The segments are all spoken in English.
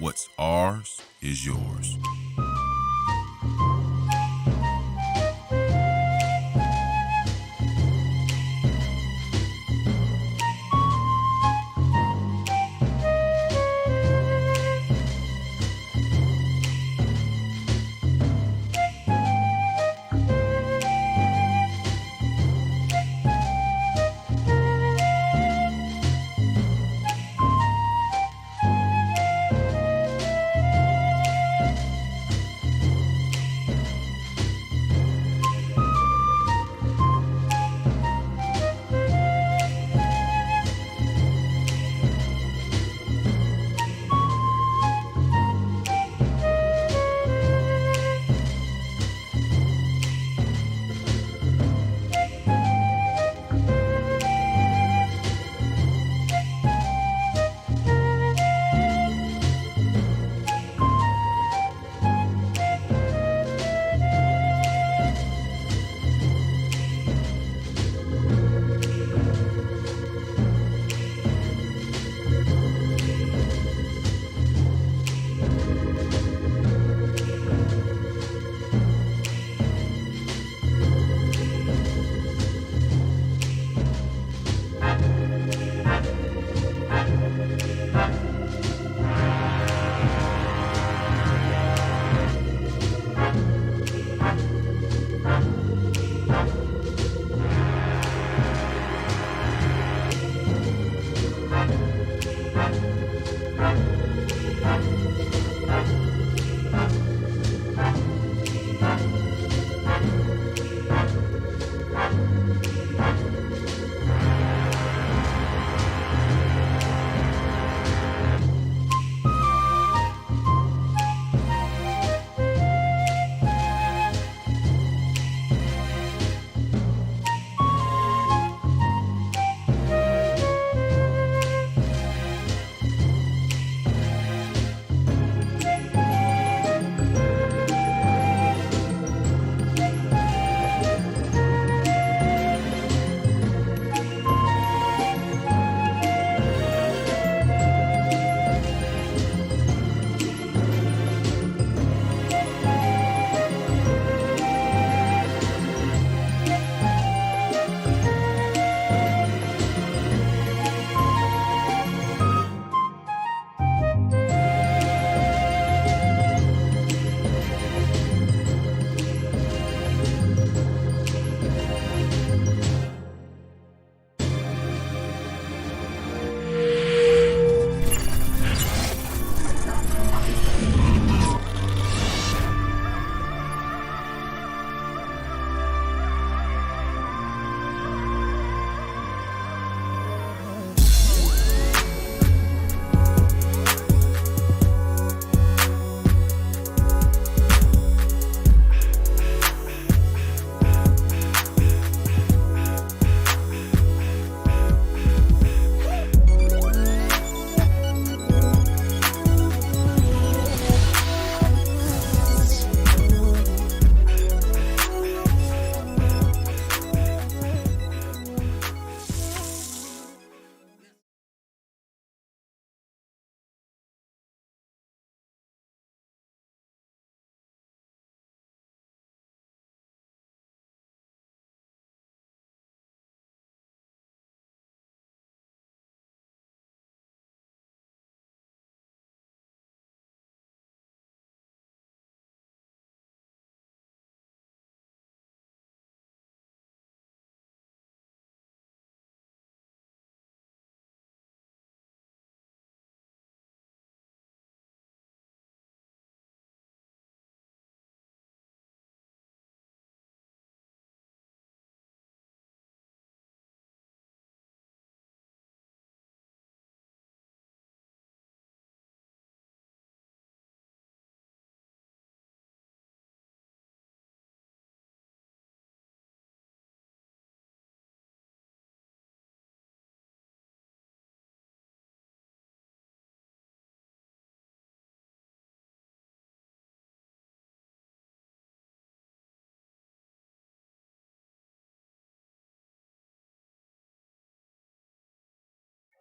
What's ours is yours.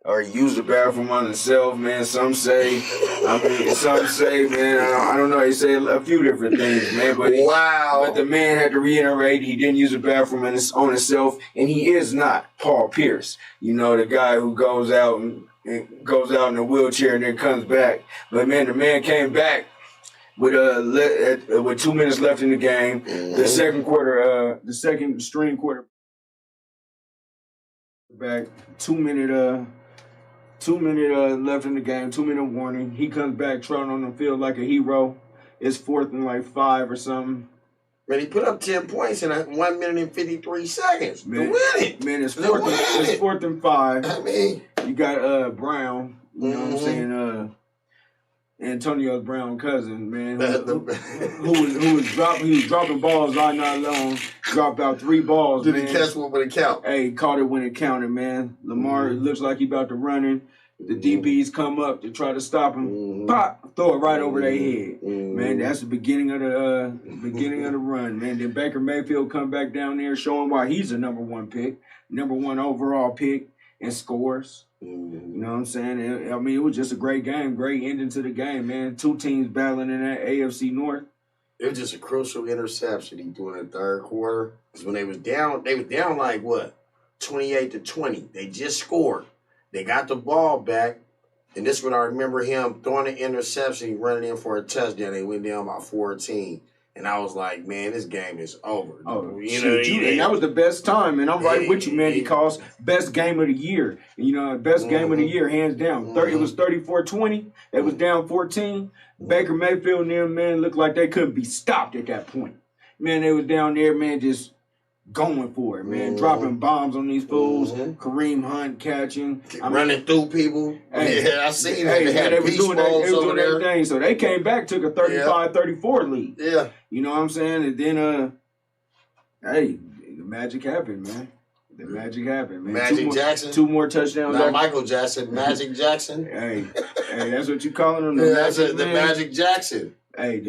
or he used the bathroom on himself, man. Some say, man, I don't know. They say a few different things, man. But but the man had to reiterate he didn't use the bathroom on himself, and he is not Paul Pierce. You know, the guy who goes out in a wheelchair and then comes back. But man, the man came back with 2 minutes left in the game. The second quarter, the second string quarterback, 2 minute left in the game, 2 minute warning. He comes back trotting on the field like a hero. It's 4th and like 5 or something. Man, he put up 10 points in 1 minute and 53 seconds to win it. Man, it's 4th and 5. I mean, you got Brown, you know what I'm saying, Antonio Brown's cousin, man, who was dropping balls all night long. Dropped out 3 balls. Did he catch one when it counted? Hey, caught it when it counted, man. Lamar, it looks like he about to run it. The DBs come up to try to stop him. Pop, throw it right over their head. Man, that's the beginning of the run, man. Then Baker Mayfield come back down there showing why he's a number 1 pick, number 1 overall pick, and scores. You know what I'm saying? I mean, it was just a great game, great ending to the game, man. 2 teams battling in that AFC North. It was just a crucial interception he threw in the third quarter. Because when they was down like what, 28-20. They just scored. They got the ball back, and this is when I remember him throwing an interception, running in for a touchdown. They went down by 14. And I was like, man, this game is over. Oh, and that was the best time. And I'm right with you, man. He calls best game of the year. You know, best game of the year, hands down. It was 34-20. They was down 14. Baker Mayfield and them, man, looked like they couldn't be stopped at that point. Man, they was down there, man, just going for it, man. Dropping bombs on these fools. Kareem Hunt catching. Running through people. Hey, yeah, I seen that. They was doing their thing. So they came back, took a 35-34 lead. Yeah. You know what I'm saying? And then, hey, the magic happened, man. The magic happened, man. Magic Jackson. 2 more touchdowns. Not Michael Jackson. Magic Jackson. hey, that's what you calling him? The Magic Jackson. Hey,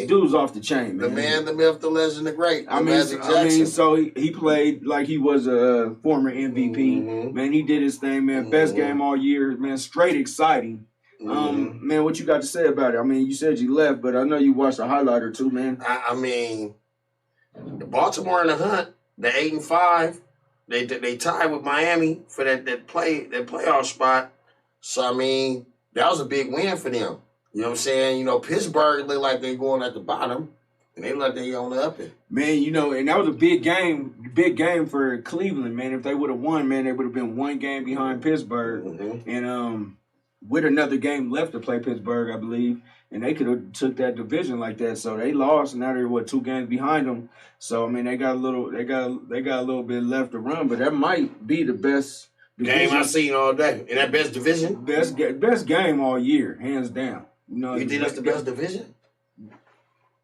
dude's off the chain, man. The man, the myth, the legend, the great. Magic Jackson. So he played like he was a former MVP. Man, he did his thing, man. Best game all year, man. Straight exciting. Man, what you got to say about it? I mean, you said you left, but I know you watched a highlight or two, man. I mean, the Baltimore in the hunt, the 8-5, they tied with Miami for that playoff spot. So I mean, that was a big win for them. You know what I'm saying? You know, Pittsburgh looked like they going at the bottom, and they look like they on the up end. Man, you know, and that was a big game for Cleveland, man. If they would have won, man, they would have been 1 game behind Pittsburgh. And with another game left to play Pittsburgh, I believe, and they could have took that division like that. So they lost, and now they're 2 games behind them. So I mean, they got a little bit left to run, but that might be the best game I've seen all day. In that best division, best game all year, hands down. You know, you think that's the best division?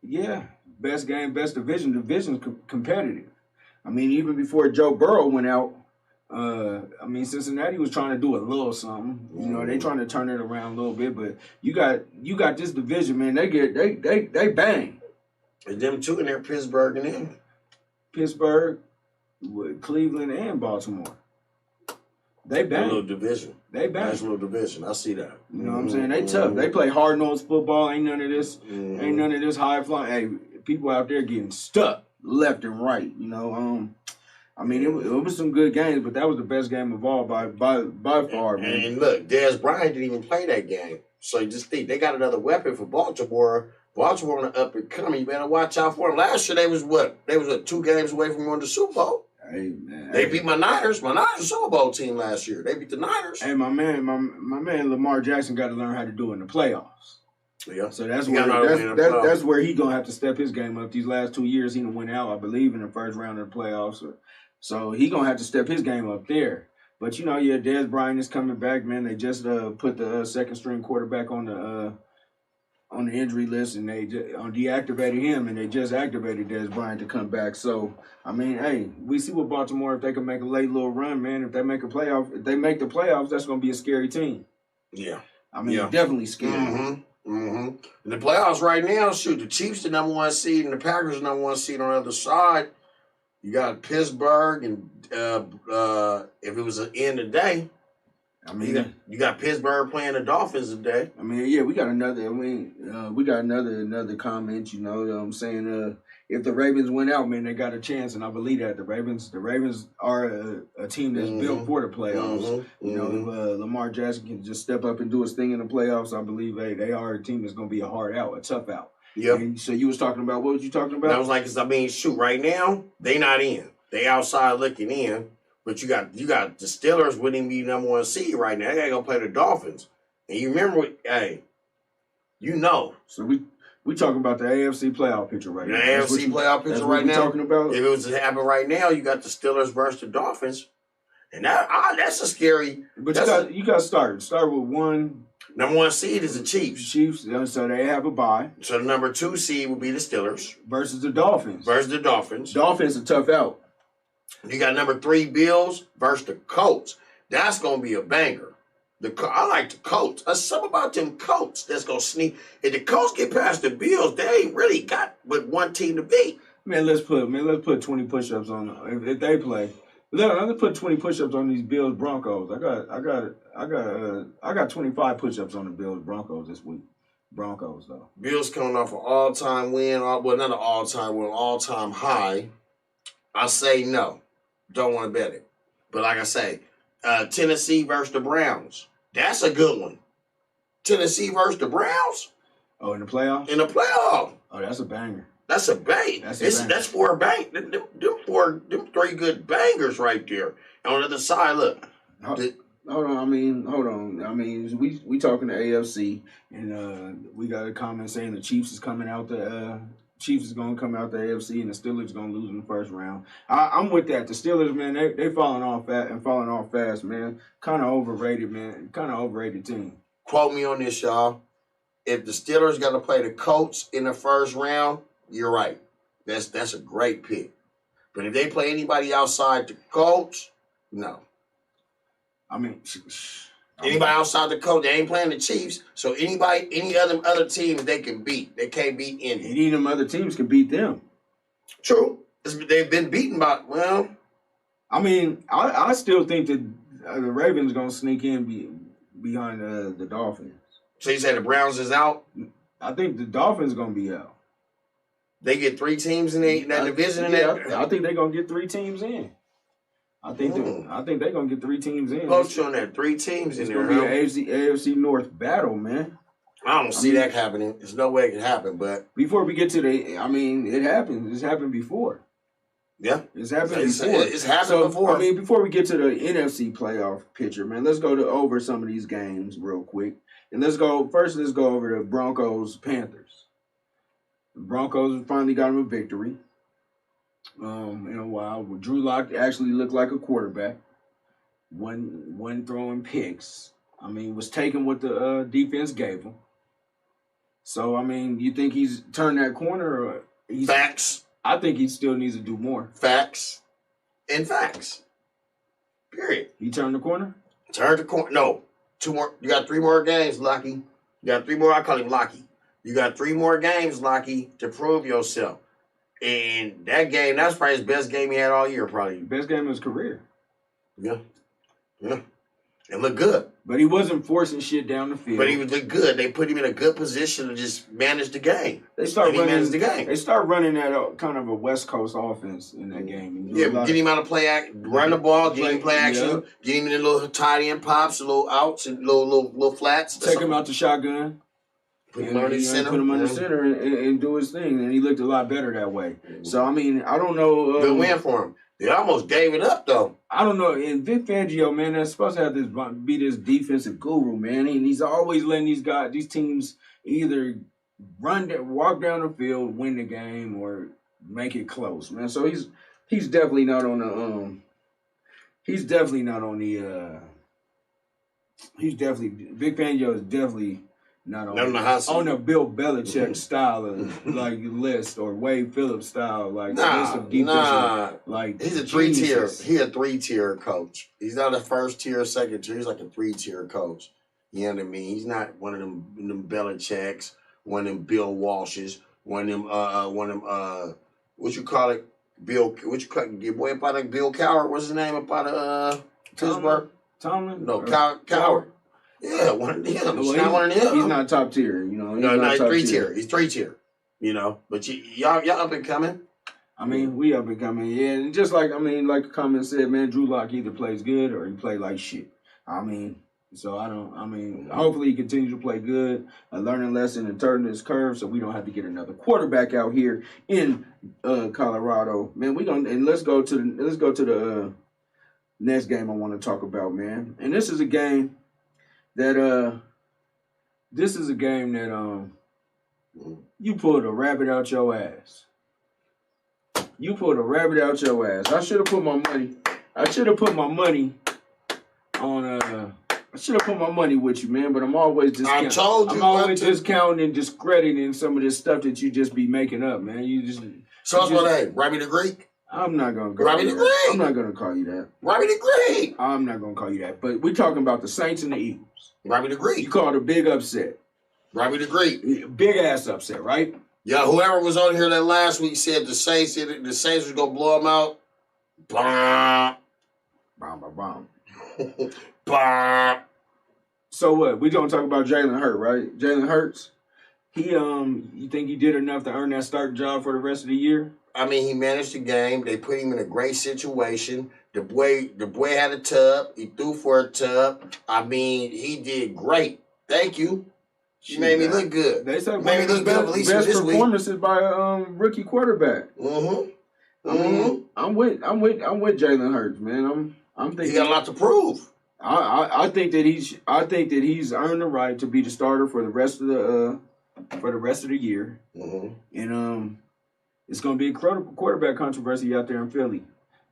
Yeah, best game, best division. Division's competitive. I mean, even before Joe Burrow went out, I mean, Cincinnati was trying to do a little something. You know, they trying to turn it around a little bit. But you got this division, man. They bang. It's them 2 in there, Pittsburgh and them. Pittsburgh, Cleveland, and Baltimore. They bang. A little division. They bang. Nice little division. I see that. You know what I'm saying? They tough. They play hard-nosed football. Ain't none of this. Ain't none of this high-flying. Hey, people out there getting stuck left and right. You know. I mean, it was some good games, but that was the best game of all by far, man. And look, Dez Bryant didn't even play that game. So you just think they got another weapon for Baltimore. Baltimore on the up and coming. You better watch out for them. Last year they was what? They was 2 games away from going to the Super Bowl. Hey, man. They beat my Niners. My Niners a Super Bowl team last year. They beat the Niners. Hey, my man Lamar Jackson got to learn how to do it in the playoffs. Yeah. So that's where he gonna have to step his game up. These last 2 years he done went out, I believe, in the first round of the playoffs. So he gonna have to step his game up there. But you know, yeah, Dez Bryant is coming back, man. They just put the second string quarterback on the injury list, and they deactivated him, and they just activated Dez Bryant to come back. So I mean, hey, we see what Baltimore, if they can make a late little run, man. If they make the playoffs, that's gonna be a scary team. Yeah, I mean, definitely scary. In the playoffs right now, shoot, the Chiefs the number 1 seed and the Packers the number 1 seed on the other side. You got Pittsburgh, and if it was an end of the day, I mean, you got Pittsburgh playing the Dolphins today. I mean, yeah, we got another. I mean, we got another comment. You know, I'm saying, if the Ravens went out, man, they got a chance, and I believe that the Ravens are a team that's built for the playoffs. You know, if Lamar Jackson can just step up and do his thing in the playoffs, I believe they are a team that's going to be a hard out, a tough out. Yep. And so you was talking about, what was you talking about? I was like, I mean, shoot, right now they not in. They outside looking in. But you got the Steelers wouldn't be number 1 seed right now. They gotta go play the Dolphins. And you remember, you know. So we talking about the AFC playoff picture right now. The AFC playoff picture right now. Talking about. If it was to happen right now, you got the Steelers versus the Dolphins, and that's a scary. But you got to start with one. Number 1 seed is the Chiefs. So they have a bye. So the number 2 seed would be the Steelers versus the Dolphins. Dolphins a tough out. You got number 3 Bills versus the Colts. That's gonna be a banger. I like the Colts. There's something about them Colts that's gonna sneak. If the Colts get past the Bills, they ain't really got but one team to beat. Man, let's put 20 push-ups on if they play. Let's put 20 push-ups on these Bills Broncos. I got 25 push-ups on the Bills Broncos this week. Broncos though. Bills coming off an all-time win. Well, not an all-time win, all-time high. I say no. Don't want to bet it. But like I say, Tennessee versus the Browns. That's a good one. Tennessee versus the Browns. Oh, in the playoffs? In the playoff. Oh, that's a banger. That's a bang. That's 4 bang. Them 3 good bangers right there. And on the other side, look. Hold on. I mean, we talking to AFC, and we got a comment saying the Chiefs is coming out the Chiefs is going to come out the AFC, and the Steelers going to lose in the first round. I'm with that. The Steelers, man, they falling off fast, man. Kind of overrated, man. Kind of overrated team. Quote me on this, y'all. If the Steelers got to play the Colts in the first round, you're right. That's a great pick. But if they play anybody outside the Colts, no. I mean, anybody outside the Colts, they ain't playing the Chiefs. So any other teams they can beat. They can't beat any. Any of them other teams can beat them. True. They've been beaten by, well. I mean, I still think that the Ravens going to sneak in behind the Dolphins. So you say the Browns is out? I think the Dolphins going to be out. They get 3 teams in that division? I think they're going to get 3 teams in. I think they're gonna get 3 teams in. Poach on that 3 teams in there. It's gonna be an AFC North battle, man. I don't see that happening. There's no way it can happen. But before we get to it happens. It's happened before. Yeah, it's happened before. It's happened before. I mean, before we get to the NFC playoff picture, man, let's go over some of these games real quick, and let's go over the Broncos Panthers. The Broncos finally got them a victory. In a while, Drew Lock actually looked like a quarterback. One throwing picks. I mean, was taking what the defense gave him. So I mean, you think he's turned that corner? Or facts. I think he still needs to do more. Facts. And facts. Period. He turned the corner. Turned the corner. No, 2 more. You got 3 more games, Locky. You got 3 more. I call him Locky. You got 3 more games, Locky, to prove yourself. And that game, that's probably his best game he had all year, probably. Best game of his career. Yeah. Yeah. It looked good. But he wasn't forcing shit down the field. But he looked good. They put him in a good position to just manage the game. They start running that kind of a West Coast offense in that game. Yeah, get him out of play run the ball, get him play action, get him in the little tight end pops, little outs, and little flats. Take him out the shotgun. Put him under center and do his thing, and he looked a lot better that way. So I mean, I don't know. Good win for him. They almost gave it up though. I don't know. And Vic Fangio, man, that's supposed to have be this defensive guru, man. And he's always letting these teams either walk down the field, win the game, or make it close, man. So he's definitely not on the Vic Fangio is definitely not on a Bill Belichick style of like list or Wade Phillips style list of defensive like he's a 3-tier. He's a 3-tier coach. He's not a 1st tier, 2nd tier. He's like a 3-tier coach. You know what I mean? He's not one of them Belichicks, one of them Bill Walshes, one of them what you call it? Your boy about Bill Cowher, what's his name about Pittsburgh? Tomlin? No, Coward. Yeah, one of them. He's not one of them. He's not top tier, you know. He's 3-tier. He's 3-tier. You know, but y'all up and coming. I mean, we up and coming, yeah. And just like the comment said, man, Drew Lock either plays good or he play like shit. I mean, hopefully he continues to play good, a learning lesson and turn his curve so we don't have to get another quarterback out here in Colorado. Man, let's go to the next game I want to talk about, man. And this is a game that you pulled a rabbit out your ass. You pulled a rabbit out your ass. I should have put my money on I should have put my money with you, man, but I'm always discounting. I told you. I'm always discounting and discrediting some of this stuff that you just be making up, man. So what's my name? Robbie the Greek? I'm not gonna call Robbie you the that. Greek. I'm not gonna call you that. Robbie the Greek. I'm not gonna call you that. But we're talking about the Saints and the Eagles. Robbie the Greek. You called a big upset. Robbie the Greek. Big ass upset, right? Yeah, whoever was on here that last week said the Saints was gonna blow them out. Blah. Bom, bom, bom. Blah. So what? We gonna talk about Jalen Hurts, right? Jalen Hurts. He you think he did enough to earn that starting job for the rest of the year? I mean, he managed the game. They put him in a great situation. The boy had a tub. He threw for a tub. I mean, he did great. Thank you. She made me look good. They said made me look good. At least best this performances week. by a rookie quarterback. Mm-hmm. I mean, I'm with Jalen Hurts, man. I'm thinking he got a lot to prove. I think that he's earned the right to be the starter for the rest of the year. Mm-hmm. And it's going to be a quarterback controversy out there in Philly.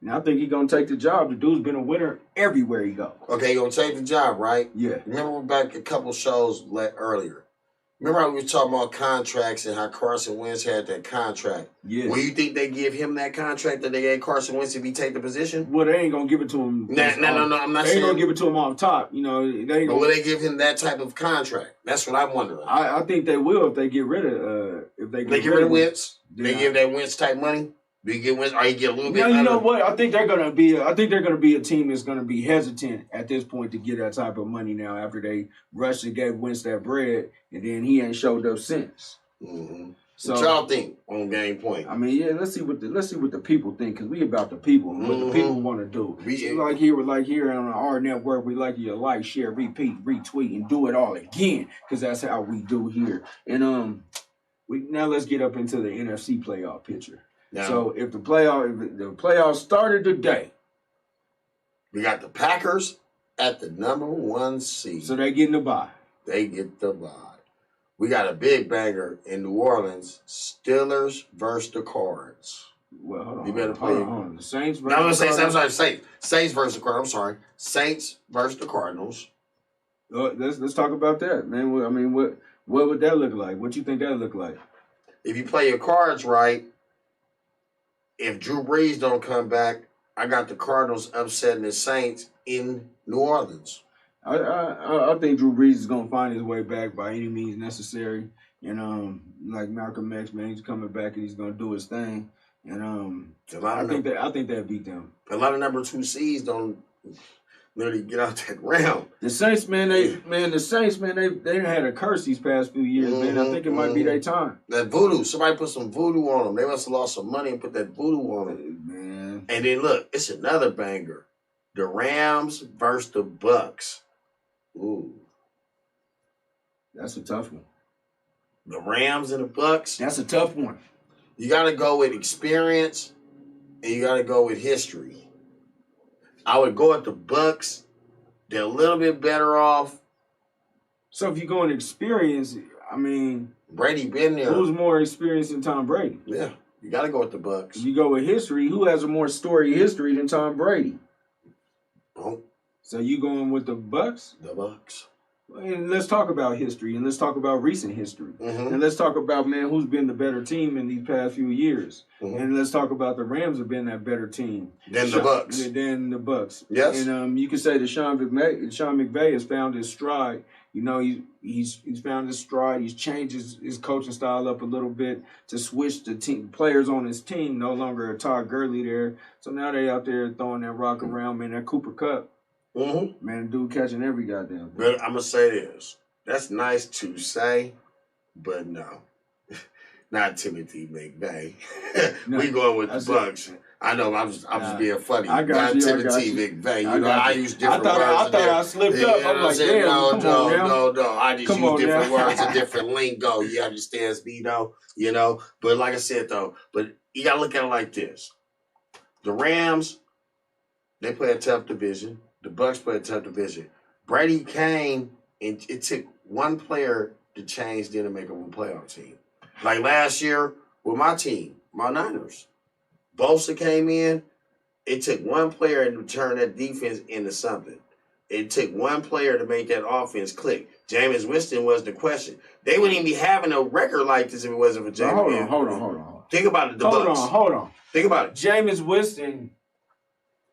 And I think he's going to take the job. The dude's been a winner everywhere he goes. Okay, you're going to take the job, right? Yeah. Remember back a couple shows earlier. Remember how we were talking about contracts and how Carson Wentz had that contract? Yeah. Well, you think they give him that contract that they gave Carson Wentz if he take the position? Well, they ain't going to give it to him. No, I'm not saying. They ain't going to give it to him off top. You know, But will they give him that type of contract? That's what I'm wondering. I think they will if they get rid of they get rid of Wentz. They give that Wentz type money. Do you get Wentz? Or you get a little bit? You know what? I think they're gonna be a team that's gonna be hesitant at this point to get that type of money now after they rushed and gave Wentz that bread and then he ain't showed up since. Mm-hmm. So what y'all think on Game Point? I mean, yeah, let's see what the people think because we about the people and what the people want to do. Like here on our network, we like you to like, share, repeat, retweet, and do it all again because that's how we do here. And now let's get up into the NFC playoff picture. Now, so if the playoffs started today, we got the Packers at the number 1 seed. So they getting the bye. They get the bye. We got a big banger in New Orleans. Steelers versus the Cards. Well, hold on. You better play. The Saints versus Saints versus the Cardinals. I'm sorry. Saints versus the Cardinals. Let's talk about that, man. I mean, what would that look like? What you think that look like? If you play your cards right, if Drew Brees don't come back, I got the Cardinals upsetting the Saints in New Orleans. I think Drew Brees is gonna find his way back by any means necessary. And like Malcolm X, man, he's coming back and he's gonna do his thing. And I think that beat them. A lot of number 2 seeds don't literally get out that round. The Saints, man, they had a curse these past few years, man. I think it might be their time. That voodoo, somebody put some voodoo on them. They must have lost some money and put that voodoo on them, man. And then look, it's another banger: the Rams versus the Bucks. Ooh, that's a tough one. The Rams and the Bucks. That's a tough one. You got to go with experience, and you got to go with history. I would go with the Bucks. They're a little bit better off. So if you go in experience, I mean, Brady been there. Who's more experienced than Tom Brady? Yeah, you got to go with the Bucks. If you go with history, who has a more storied history than Tom Brady? Oh. So you going with the Bucks? The Bucks. And let's talk about history, and let's talk about recent history. Mm-hmm. And let's talk about, man, who's been the better team in these past few years. Mm-hmm. And let's talk about the Rams have been that better team. Than the Bucks. Than the Bucks. Yes. And you can say that Sean McVay has found his stride. You know, he's found his stride. He's changed his coaching style up a little bit to switch the team players on his team. No longer a Todd Gurley there. So now they out there throwing that rock around, man. That Cooper Kupp. Mm-hmm. Man, dude catching every goddamn thing. But I'm gonna say this. That's nice to say, but no. Not Timothy McVeigh. No, we going with the Bucks. I know. I'm just being funny. I got not you, Timothy McVeigh. You know, I use different words. I thought I slipped up. I'm like, damn, no. I just use different words and different lingo. You understand, Speedo? You know. But like I said, though, but you gotta look at it like this: the Rams, they play a tough division. The Bucks play a tough division. Brady came, and it took one player to change them to make them a playoff team. Like last year with my team, my Niners. Bosa came in. It took one player to turn that defense into something. It took one player to make that offense click. Jameis Winston was the question. They wouldn't even be having a record like this if it wasn't for Jameis. Hold on. Think about it. Hold on. Think about it. Jameis Winston,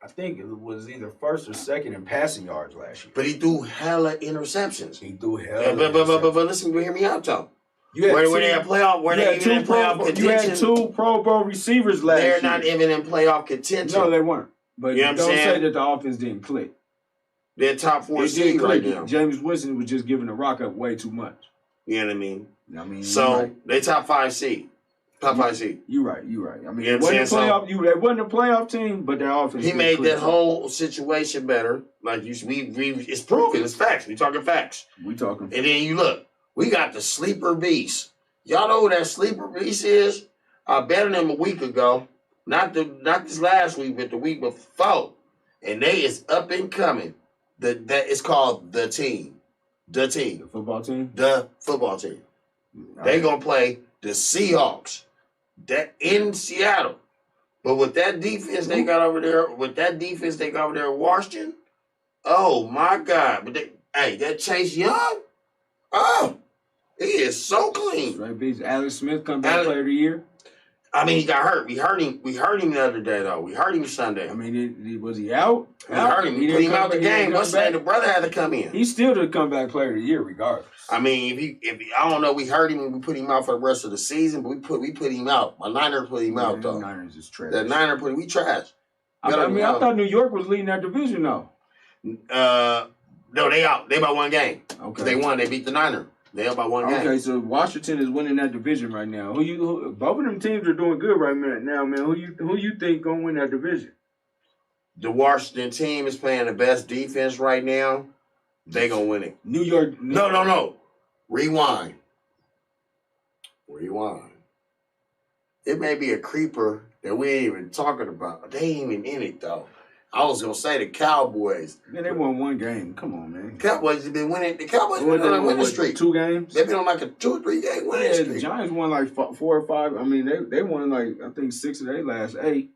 I think it was either first or second in passing yards last year. But he threw hella interceptions. But listen, hear me out, though. Where they in playoff? Were they even in playoff contention? You had 2 Pro Bowl receivers last year. They're not even in playoff contention. No, they weren't. But you know don't say that the offense didn't click. They're top 4 seed right now. Jameis Winston was just giving the rock up way too much. You know what I mean? So they top 5 seed. Top 5 seed. You're right. I mean, you know it wasn't a playoff team, but their offense. He made that whole situation better. Like it's proven. It's facts. We talking facts. We talking. And then you look. We got the sleeper beast. Y'all know who that sleeper beast is? I bet him a week ago. Not this last week, but the week before. And they is up and coming. That is called the team. The team. The football team? The football team. They gonna play the Seahawks. That in Seattle. But with that defense they got over there, in Washington, oh my God. But that Chase Young, oh, he is so clean. Right, Alex Smith come back player of the year. I mean, he got hurt. We heard him the other day, though. We heard him Sunday. I mean, was he out? We heard him. We put him out the game. What's that? The brother had to come in. He's still the comeback player of the year, regardless. I mean, if I don't know, we heard him and we put him out for the rest of the season, but we put him out. My Niners put him out, though. Niners is trash. That Niner we trash. I thought New York was leading that division, though. No, they out. They by one game. Okay. They won. They beat the Niners. They up by one game. Okay, so Washington is winning that division right now. Both of them teams are doing good right now, man. Who you think gonna win that division? The Washington team is playing the best defense right now. They gonna win it. New York. No. Rewind. It may be a creeper that we ain't even talking about. They ain't even in it though. I was gonna say the Cowboys. Man, they won one game. Come on, man. Cowboys have been winning. The Cowboys been on a winning streak. 2 games. They've been on like a 2 or 3 game winning streak. The Giants won like 4 or 5. I mean, they won like I think 6 of their last 8.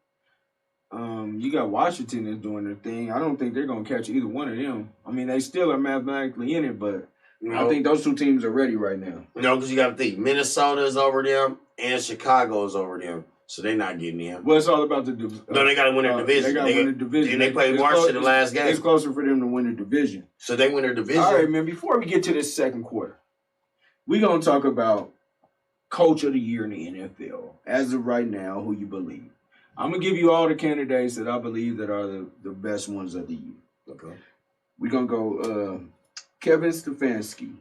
You got Washington is doing their thing. I don't think they're gonna catch either one of them. I mean, they still are mathematically in it, but I think those 2 teams are ready right now. No, because you got to think Minnesota is over them and Chicago is over them. So they're not getting in. Well, it's all about the division. No, they got to win their division. They got to win the division. And they played Washington the last game. It's closer for them to win the division. So they win their division. All right, man. Before we get to this second quarter, we're going to talk about Coach of the Year in the NFL. As of right now, who you believe. I'm going to give you all the candidates that I believe that are the best ones of the year. Okay. We're going to go Kevin Stefanski.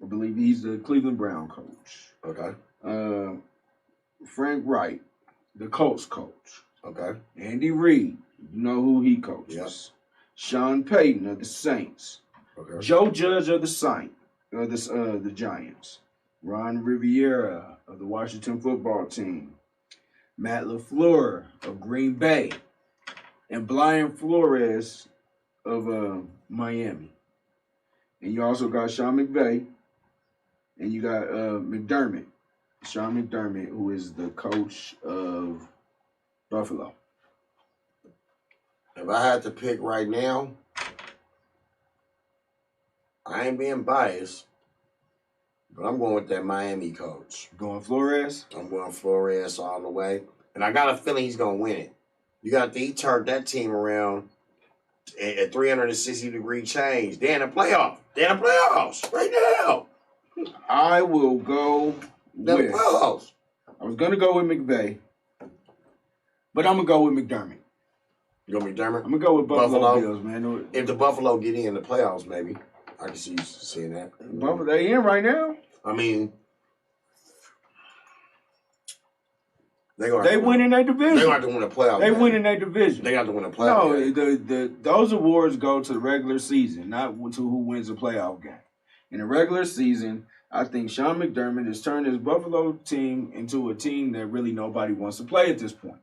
I believe he's the Cleveland Brown coach. Okay. Frank Wright, the Colts coach. Okay. Andy Reid, you know who he coaches. Yes. Sean Payton of the Saints. Okay. Joe Judge of the Giants. Ron Rivera of the Washington football team. Matt LaFleur of Green Bay. And Brian Flores of Miami. And you also got Sean McVay. And you got McDermott. Sean McDermott, who is the coach of Buffalo. If I had to pick right now, I ain't being biased, but I'm going with that Miami coach. Going Flores? I'm going Flores all the way. And I got a feeling he's going to win it. He turned that team around at 360-degree change. They're in the playoffs. Right now. I will go with. I was going to go with McVay, but I'm going to go with McDermott. You go McDermott? I'm gonna go with Buffalo. Bills, man. man. If the Buffalo get in the playoffs, maybe I can see seeing that. Buffalo, they in right now. I mean, they winning their division. They got to win a playoff. They winning their division. They got to win a playoff. No, those awards go to the regular season, not to who wins the playoff game. In the regular season, I think Sean McDermott has turned his Buffalo team into a team that really nobody wants to play at this point.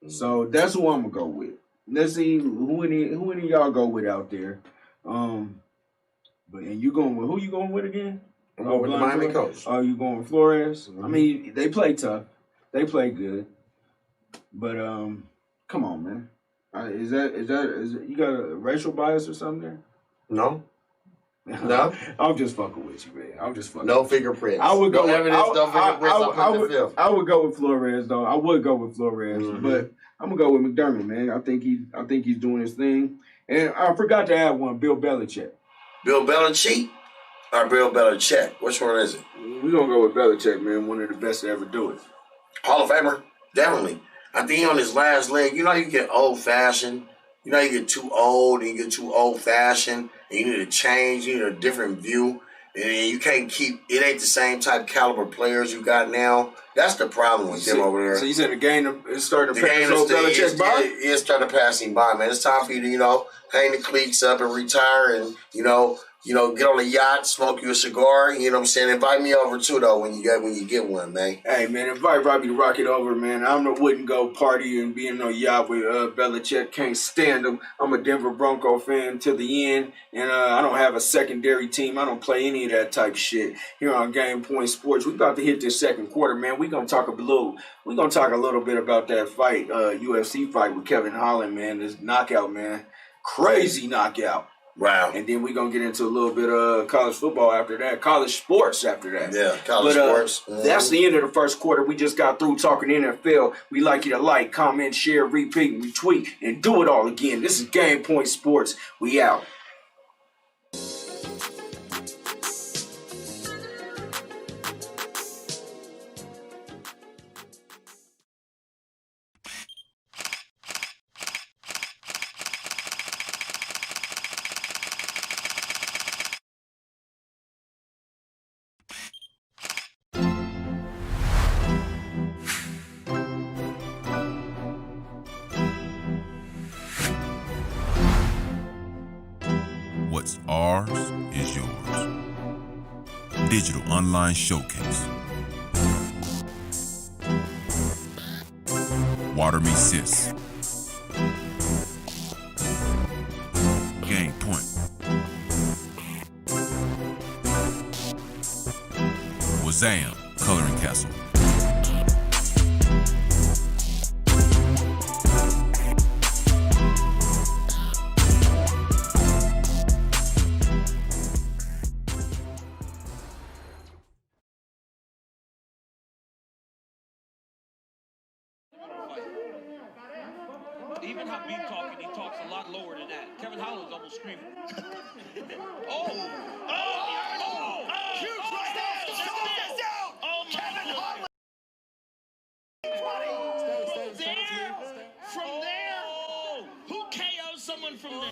So that's who I'm gonna go with. Let's see who any of y'all go with out there. But you going with who? You going with again? I'm going with the Miami coach. Oh, you going with Flores? Mm-hmm. I mean, they play tough. They play good. But come on, man. Is you got a racial bias or something there? No. No, I'm just fucking with you, man. I'm just fucking. No fingerprints. I would go. No evidence. No fingerprints. I would go with Flores though. I would go with Flores, but I'm gonna go with McDermott, man. I think he's doing his thing. And I forgot to add one, Bill Belichick. Bill Belichick or Bill Belichick? Which one is it? We're gonna go with Belichick, man. One of the best to ever do it. Hall of Famer, definitely. I think he on his last leg. You know, you get old fashioned. You know, you get too old and you get too old fashioned. And you need to change. You need a different view. And you can't keep. It ain't the same type of caliber players you got now. That's the problem with him over there. So you said the game is starting to pass Belichick by? It's starting to pass him by, man. It's time for you to, hang the cleats up and retire and, get on a yacht, smoke you a cigar. You know what I'm saying? Invite me over too, though, when you get one, man. Hey, man, invite Robbie to rock it over, man. Wouldn't go party and be in no yacht with Belichick. Can't stand him. I'm a Denver Bronco fan to the end, and I don't have a secondary team. I don't play any of that type of shit here on Game Point Sports. We about to hit this second quarter, man. We're gonna talk a little bit about that fight, UFC fight with Kevin Holland, man. This knockout, man. Crazy knockout. Wow. And then we're going to get into a little bit of college football after that, college sports after that. Yeah, college sports. That's the end of the first quarter. We just got through talking NFL. We'd like you to like, comment, share, repeat, retweet, and do it all again. This is Game Point Sports. We out. What's ours is yours. Digital online showcase. Water Me Sis. Game Point. Wazam, Coloring Castle. Even Habib talking, he talks a lot lower than that. Kevin Holland's almost screaming. Huge right down! Oh, Kevin Holland! From there, who KO'd someone from there?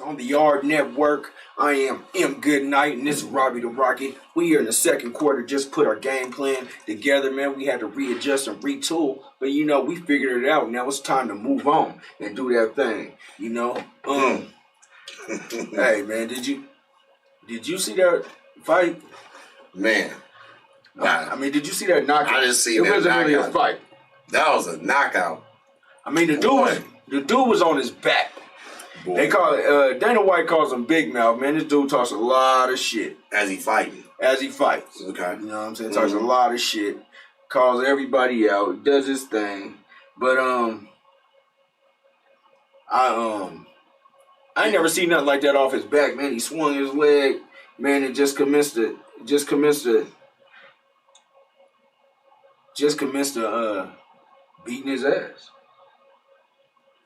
On the AHRR Network, I am M. Goodnight, and this is Robbie the Rocket. We here in the second quarter just put our game plan together, man. We had to readjust and retool, but we figured it out. Now it's time to move on and do that thing, Hey, man, did you see that fight? Man. Did you see that knockout? I didn't see that. It wasn't really a fight. That was a knockout. The dude was on his back. Boy. They call it, Dana White calls him Big Mouth, man. This dude talks a lot of shit. As he fighting. As he fights. Okay. You know what I'm saying? Talks a lot of shit. Calls everybody out. Does his thing. But, I ain't never seen nothing like that off his back, man. He swung his leg, man, and just commenced to beating his ass.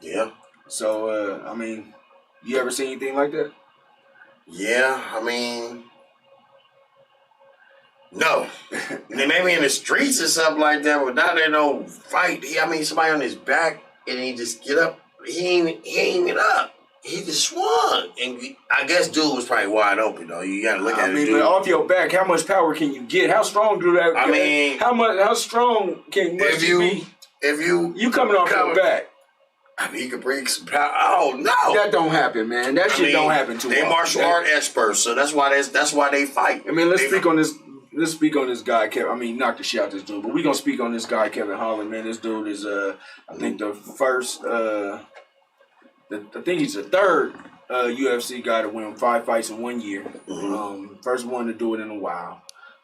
Yeah. So, I mean, you ever seen anything like that? Yeah, I mean, no. Maybe in the streets or something like that, but not in no fight. Somebody on his back and he just get up. He ain't get up. He just swung. And I guess dude was probably wide open, though. You got to look at it. But off your back, how much power can you get? How strong do that? How strong can you be? If you coming off your back. He could bring some power. Oh no, that don't happen, man. That shit don't happen too much. They martial art experts, so that's why they fight. I mean, let's speak on this. Let's speak on this guy, Kevin. I mean, not to shout this dude, but we're gonna speak on this guy, Kevin Holland. Man, this dude is I think the first. I think he's the third UFC guy to win 5 fights in 1 year. Mm-hmm. First one to do it in a while.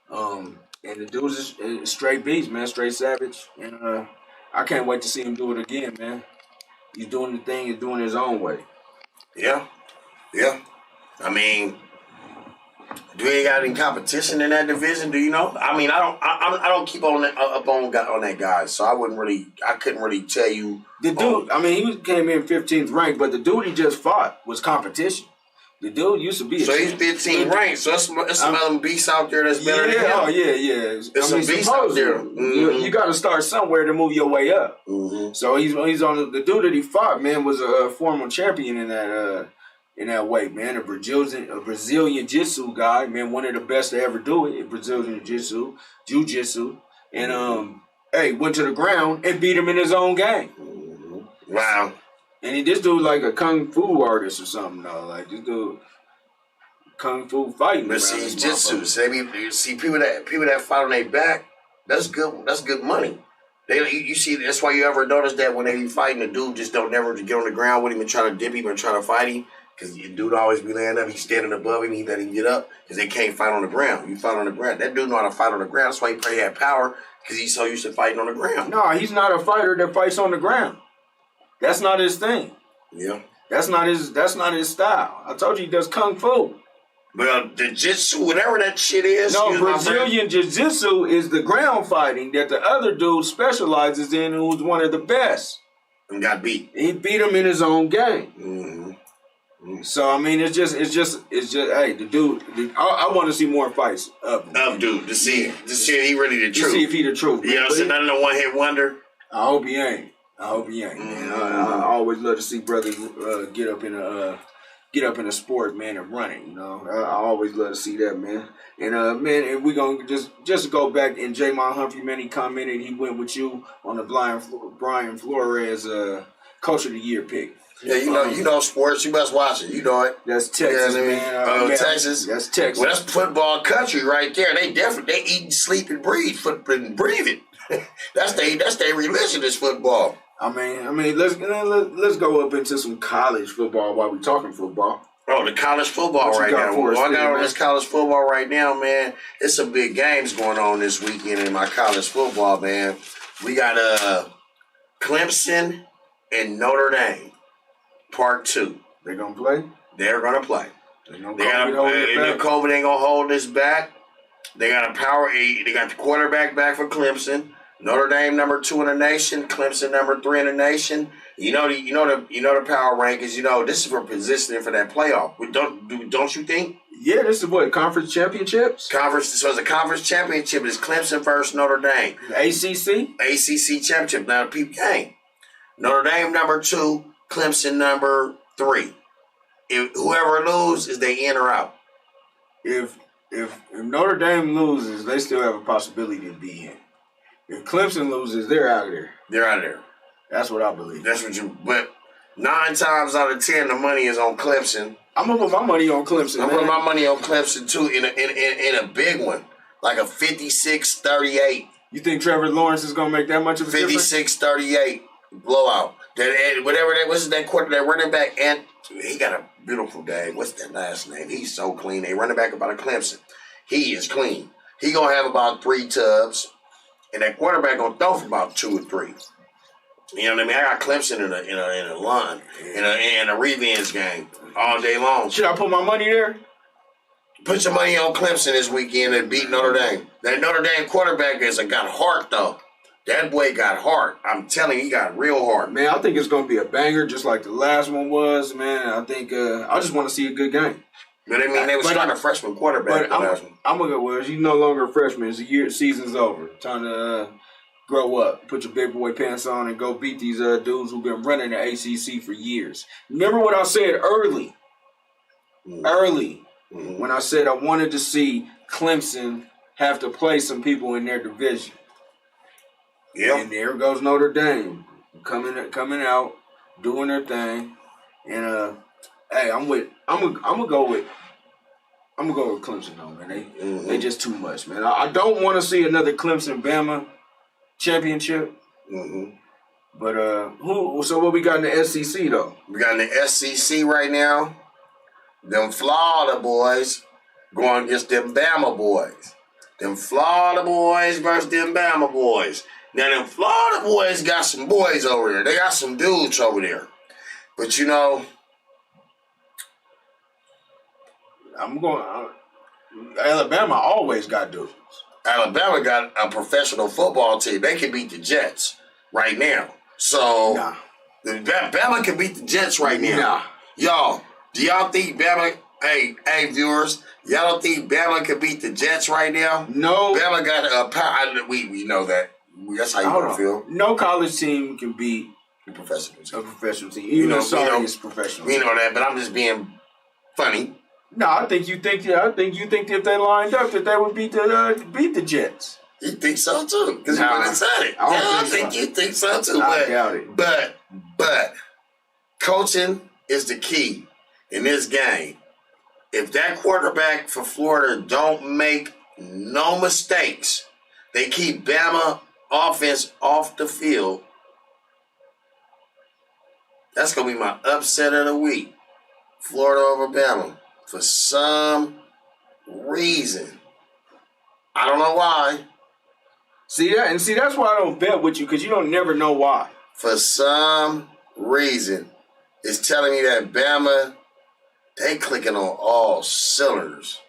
And the dude's a straight beast, man, straight savage. And I can't wait to see him do it again, man. He's doing the thing. He's doing his own way. Yeah. I mean, do you got any competition in that division? Do you know? I mean, I don't keep on that guy, so I couldn't really tell you. The dude, he came in 15th ranked, but the dude he just fought was competition. The dude used to be. So he's 15th ranked. So it's some other beasts out there that's better than him. Oh yeah. It's some beasts out there. Mm-hmm. You got to start somewhere to move your way up. Mm-hmm. So he's on the dude that he fought. Man, was a former champion in that weight. Man, a Brazilian jiu-jitsu guy. Man, one of the best to ever do it. Brazilian jiu-jitsu, and went to the ground and beat him in his own game. Mm-hmm. Wow. And this dude like a kung fu artist or something though. Like this dude kung fu fighting. But see, jiu-jitsu. See people that fight on their back. That's good. That's good money. You see, that's why you ever notice that when they be fighting, the dude just don't never get on the ground with him and try to dip him and try to fight him. Because the dude always be laying up. He's standing above him. He let him get up because they can't fight on the ground. You fight on the ground. That dude know how to fight on the ground. That's why he probably had power because he's so used to fighting on the ground. No, he's not a fighter that fights on the ground. That's not his thing. Yeah. That's not his style. I told you he does kung fu. But the jiu-jitsu, whatever that shit is. No, Brazilian jiu-jitsu is the ground fighting that the other dude specializes in, who's one of the best. And got beat. He beat him in his own game. Mm-hmm. Mm-hmm. So I mean, it's just. Hey, the dude. I want to see more fights of dude to see if he really the truth. To see if he the truth. You know, so none of the one hit wonder. I hope he ain't. Man. I always love to see brothers get up in a sport, man, and running. You know, I always love to see that, man. And and we gonna just go back. And Jamon Humphrey, man, he commented he went with you on the Brian Flores Coach of the Year pick. Yeah, you know sports. You must watch it. You know it. That's Texas, man. Texas. That's Texas. Well, that's football country right there. They eat, sleep, and breathe it. That's their religion is football. I mean, let's go up into some college football while we talking football. Oh, the college football right now. I got on this college football right now, man. It's some big games going on this weekend in my college football, man. We got Clemson and Notre Dame, Part 2. They gonna play? They're gonna play. COVID ain't gonna hold this back. They got They got the quarterback back for Clemson. Notre Dame number 2 in the nation. Clemson number 3 in the nation. You know the power rankings. You know this is for positioning for that playoff. Don't you think? Yeah, this is what conference championships. So it's a conference championship. It's Clemson versus Notre Dame. ACC championship. Now the people game. Notre Dame number 2. Clemson number 3. If whoever loses, they in or out. If Notre Dame loses, they still have a possibility to be in. If Clemson loses, they're out of there. They're out of there. That's what I believe. But 9 times out of 10, the money is on Clemson. I'm gonna put my money on Clemson. I'm putting my money on Clemson too in a big one, like a 56-38. You think Trevor Lawrence is gonna make that much of a difference? 56-38 blowout. What's that quarter? That running back, and he got a beautiful day. What's that last name? He's so clean. They running back about a Clemson. He is clean. He gonna have about 3 tubs. And that quarterback gonna throw for about 2 or 3. You know what I mean? I got Clemson in a line in a revenge game all day long. Should I put my money there? Put your money on Clemson this weekend and beat Notre Dame. That Notre Dame quarterback got heart though. That boy got heart. I'm telling you, he got real heart. Man, I think it's going to be a banger just like the last one was, man. I think I just want to see a good game. But I mean, they was trying a freshman quarterback. But I'm going to go, well, he's no longer a freshman. It's season's over. Time to grow up. Put your big boy pants on and go beat these dudes who've been running the ACC for years. Remember what I said early? When I said I wanted to see Clemson have to play some people in their division. Yeah. And there goes Notre Dame coming out, doing their thing. And hey, I'm gonna go with Clemson though, man. They just too much, man. I don't want to see another Clemson Bama championship. But so what we got in the SEC though? We got in the SEC right now. Them Florida boys going against them Bama boys. Them Florida boys versus them Bama boys. Now, them Florida boys got some boys over there. They got some dudes over there. But, you know, Alabama always got dudes. Alabama got a professional football team. They can beat the Jets right now. So, Bama can beat the Jets right now. Nah. Y'all, do y'all think Bama, hey, viewers, y'all don't think Bama can beat the Jets right now? No. Bama got a power. We know that. That's how you want to feel. No college team can beat a professional team. Even though it's professional. We know that, but I'm just being funny. No, I think you think if they lined up that they would beat the Jets. You think so too? Because you went and said it. I think you think so too. I doubt it. But coaching is the key in this game. If that quarterback for Florida don't make no mistakes, they keep Bama offense off the field. That's going to be my upset of the week. Florida over Bama. For some reason. I don't know why. That's why I don't bet with you, because you don't never know why. For some reason, it's telling me that Bama, they clicking on all cylinders.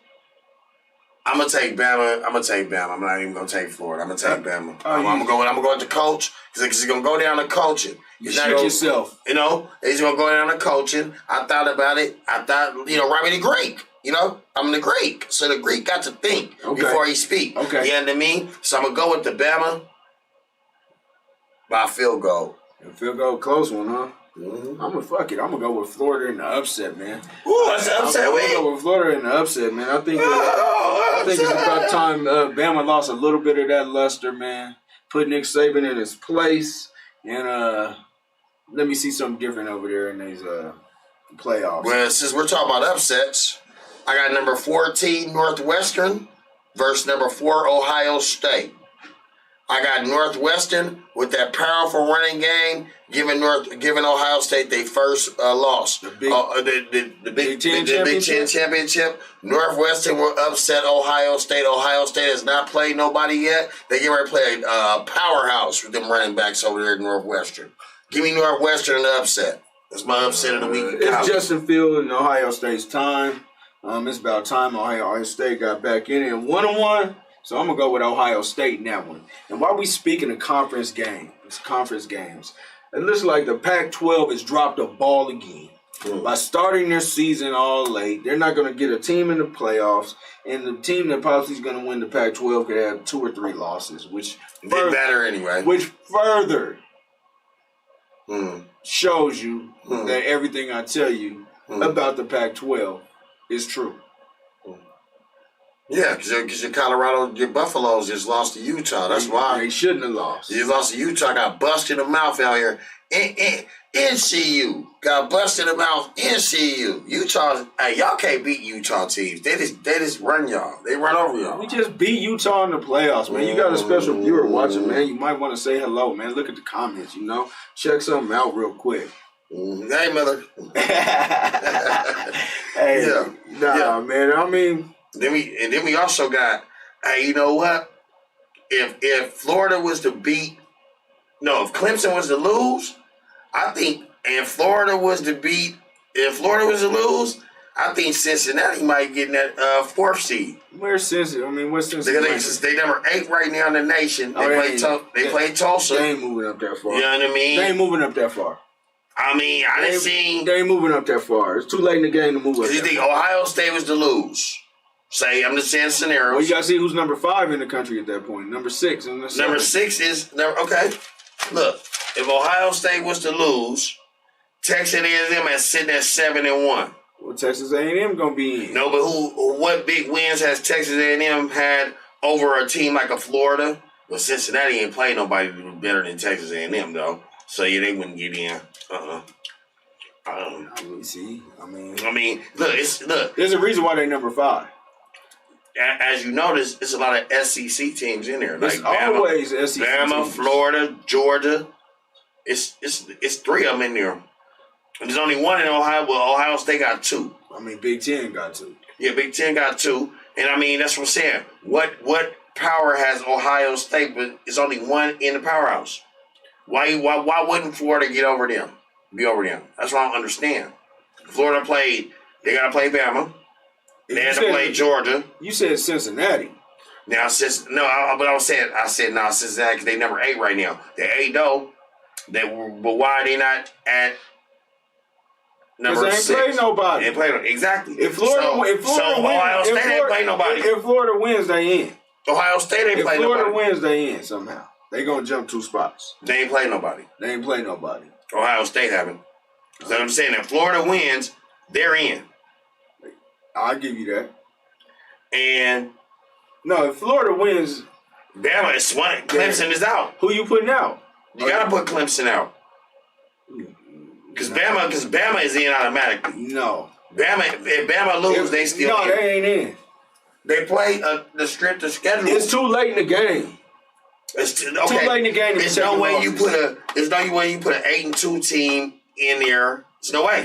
I'm gonna take Bama. I'm not even gonna take Florida. I'm gonna take Bama. I'm gonna go with the coach because it's gonna go down to coaching. You shit yourself. You know, it's gonna go down to coaching. I thought about it. Write me the Greek. You know, I'm the Greek, so the Greek got to think before he speak. Okay. You know what I mean? So I'm gonna go with the Bama by field goal. A field goal, close one, huh? Mm-hmm. I'm gonna go with Florida in the upset, man. Ooh, that's the upset. I'm gonna go with Florida in the upset, man. I think it's about time Bama lost a little bit of that luster, man. Put Nick Saban in his place, and let me see something different over there in these playoffs. Well, since we're talking about upsets, I got number 14 Northwestern versus number 4 Ohio State. I got Northwestern with that powerful running game, giving Ohio State their first loss. The Big Ten championship. Northwestern will upset Ohio State. Ohio State has not played nobody yet. They get ready to play a powerhouse with them running backs over there at Northwestern. Give me Northwestern in the upset. That's my upset of the week. It's Justin Field in Ohio State's time. It's about time Ohio State got back in it 1-1. So I'm going to go with Ohio State in that one. And while we speaking of conference games, it looks like the Pac-12 has dropped a ball again. By starting their season all late, they're not going to get a team in the playoffs, and the team that possibly is going to win the Pac-12 could have 2 or 3 losses, which better anyway. Which further shows you that everything I tell you about the Pac-12 is true. Yeah, because your Colorado, your Buffaloes just lost to Utah. That's why. They shouldn't have lost. You lost to Utah, got busted in the mouth out here. NCU got busted in the mouth. NCU. Utah, hey, y'all can't beat Utah teams. They just run y'all. They run over y'all. We just beat Utah in the playoffs, man. You got a special viewer watching, man. You might want to say hello, man. Look at the comments, you know. Check something out real quick. Hey, mother. Hey, man. I mean... Then we also got, hey, you know what? If Florida was to if Clemson was to lose, I think, if Florida was to lose, I think Cincinnati might get in that fourth seed. Where's Cincinnati? I mean, what's Cincinnati? They number 8 right now in the nation. They play Tulsa. They ain't moving up that far. You know what I mean? They ain't moving up that far. I mean, I didn't see. They ain't moving up that far. It's too late in the game to move up. You think Ohio State was to lose? Say, I'm just saying scenarios. Well, you gotta see who's number 5 in the country at that point. Number 6 in the Number 6 is okay. Look, if Ohio State was to lose, Texas A&M is sitting at 7-1. Well, Texas A&M gonna be in. No, but what big wins has Texas A&M had over a team like a Florida? Well, Cincinnati ain't played nobody better than Texas A&M though, so yeah, they wouldn't get in. Let me see. I mean, look. There's a reason why they number 5. As you notice, it's a lot of SEC teams in there. Like it's always SEC Bama, teams. Florida, Georgia. It's 3 of them in there. And there's only one in Ohio. Well, Ohio State got 2. I mean, Big Ten got 2. Yeah, Big Ten got 2. And I mean, that's what I'm saying. What power has Ohio State? But it's only one in the powerhouse. Why wouldn't Florida get over them? Be over them? That's what I don't understand. Florida played. They got to play Bama. They had to play Georgia. You said Cincinnati. Now, I said Cincinnati because they number 8 right now. They're 8 though. But why are they not at number 6? They ain't playing nobody. They ain't playing exactly. If Florida wins, Ohio State ain't playing nobody. If Florida wins, they in. Ohio State ain't playing nobody. If Florida wins, they in somehow. They gonna jump 2 spots. They ain't playing nobody. They ain't play nobody. Ohio State haven't. So I'm saying if Florida wins, they're in. I'll give you that. And no, if Florida wins, Bama is one. Clemson is out. Who you putting out? You gotta put Clemson out. Because Bama is in automatically. No. If Bama lose, they still in. No, they ain't in. They play the strength of schedule. It's too late in the game. It's too late in the game. There's no way you put an 8-2 team in there. There's no way.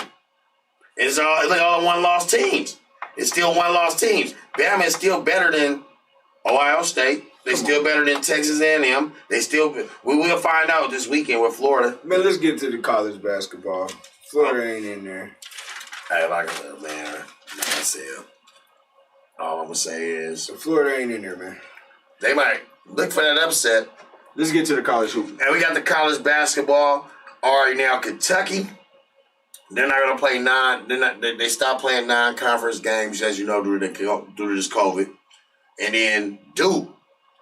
It's all 1-loss teams. It's still 1-loss teams. Bama is still better than Ohio State. They're still better than Texas A&M. We will find out this weekend with Florida. Man, let's get to the college basketball. Florida ain't in there. Hey, like I said, all I'm gonna say is Florida ain't in there, man. They might look for that upset. Let's get to the college hoop. And we got the college basketball. All right, now Kentucky. They're not gonna play They stopped playing non-conference games, as you know, due to this COVID. And then Duke,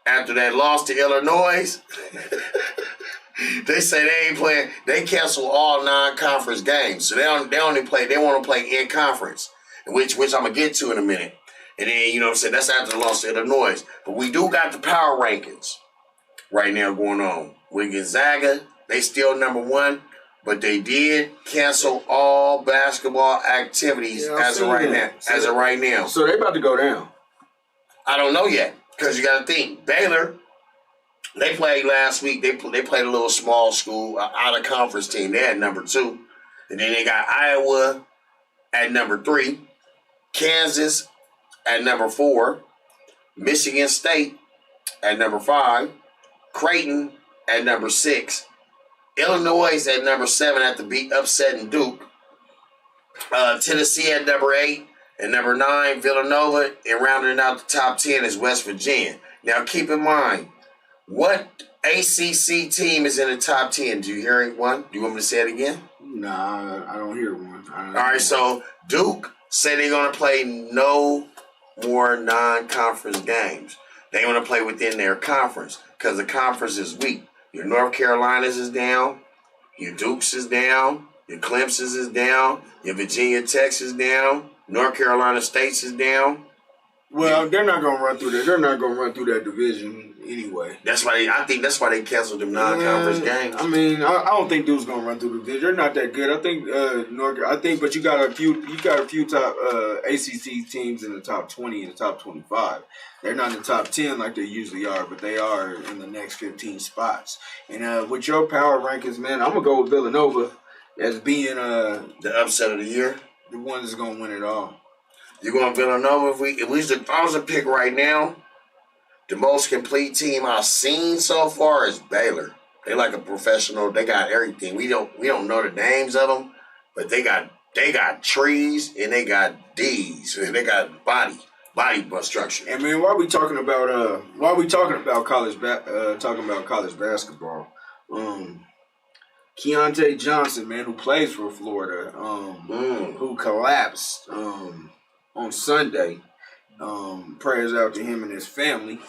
after that loss to Illinois, they say they ain't playing. They cancel all non-conference games, so they only play. They want to play in conference, which I'm gonna get to in a minute. And then what I'm saying, that's after the loss to Illinois. But we do got the power rankings right now going on. With Gonzaga, they still number 1. But they did cancel all basketball activities as of right now. So they about to go down. I don't know yet because you got to think Baylor. They played last week. They played a little small school out of conference team. They had number 2, and then they got Iowa at number 3, Kansas at number 4, Michigan State at number 5, Creighton at number 6. Illinois at number 7 after upsetting Duke. Tennessee at number 8 and number 9 Villanova, and rounding out the top 10 is West Virginia. Now keep in mind, what ACC team is in the top 10? Do you hear one? Do you want me to say it again? Nah, I don't hear one. All right, so Duke say they're going to play no more non-conference games. They want to play within their conference because the conference is weak. Your North Carolinas is down. Your Dukes is down. Your Clemson's is down. Your Virginia Tech's is down. North Carolina State's is down. Well, they're not going to run through that. They're not going to run through that division anyway. I think that's why they canceled them non-conference games. I mean, I don't think Duke's going to run through the division. They're not that good. I think, but you got a few top ACC teams in the top 20 and the top 25. They're not in the top 10 like they usually are, but they are in the next 15 spots. And with your power rankings, man, I'm going to go with Villanova as being the upset of the year. The one that's going to win it all. You're going Villanova. If I was to pick right now, the most complete team I've seen so far is Baylor. They like a professional. They got everything. We don't know the names of them, but they got They got trees and they got D's and they got body structure. And man, why we talking about college basketball? Keontae Johnson, man, who plays for Florida, who collapsed on Sunday. Prayers out to him and his family.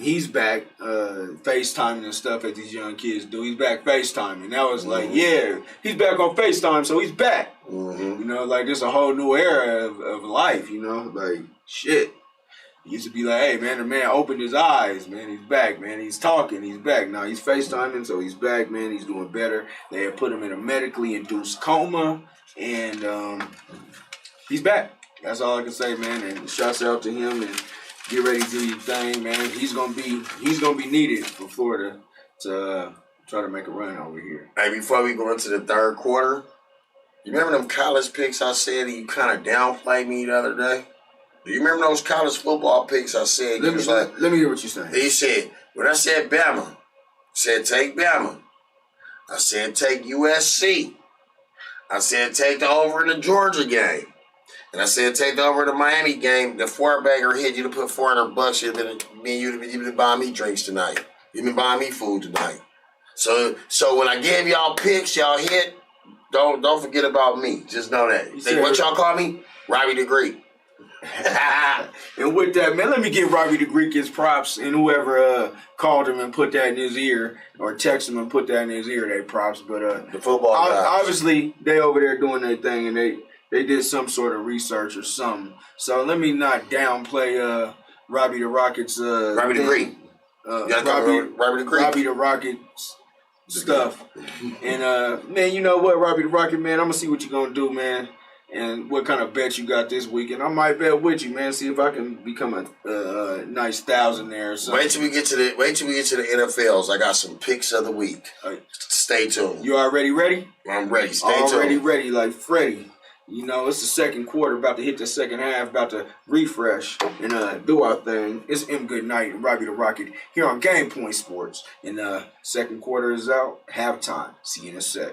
He's back FaceTiming and stuff as these young kids do. He's back FaceTiming. That was like, yeah, he's back on FaceTime, so he's back. You know, like it's a whole new era of life, you know? Like, shit. He used to be like, hey, man, the man opened his eyes, man. He's back, man. He's talking. He's back. Now he's FaceTiming, so he's back, man. He's doing better. They had put him in a medically induced coma, and he's back. That's all I can say, man. And shouts out to him, and get ready to do your thing, man. He's gonna be needed for Florida to try to make a run over here. Hey, before we go into the third quarter, you remember them college picks I said you kind of downplayed me the other day? Do you remember those college football picks I said? Let me hear what you're saying. He said, when I said Bama, said take Bama. I said take USC. I said take the over in the Georgia game. And I said take the over in the Miami game. The four-bagger hit you to put $400. You've been buying me drinks tonight. You've been buying me food tonight. So when I gave y'all picks, y'all hit, don't forget about me. Just know that. What y'all call me? Robbie the Greek. And with that, man, let me give Robbie the Greek his props, and whoever called him and put that in his ear, or text him and put that in his ear, they props. But the football guys. Obviously, they over there doing their thing, and they did some sort of research or something. So let me not downplay Robbie the Rocket's Robbie the Greek. Robbie the Greek. Robbie the Rocket's stuff. And man, you know what, Robbie the Rocket, man, I'm gonna see what you're gonna do, man. And what kind of bet you got this weekend? I might bet with you, man. See if I can become a nice $1,000 there or something. Wait till we get to the NFLs. I got some picks of the week. Stay tuned. You already ready? I'm ready. Stay tuned. Already ready, like Freddie. You know, it's the second quarter, about to hit the second half, about to refresh and do our thing. It's M. Good Night and Robbie the Rocket here on Game Point Sports. And second quarter is out, halftime. See you in a sec.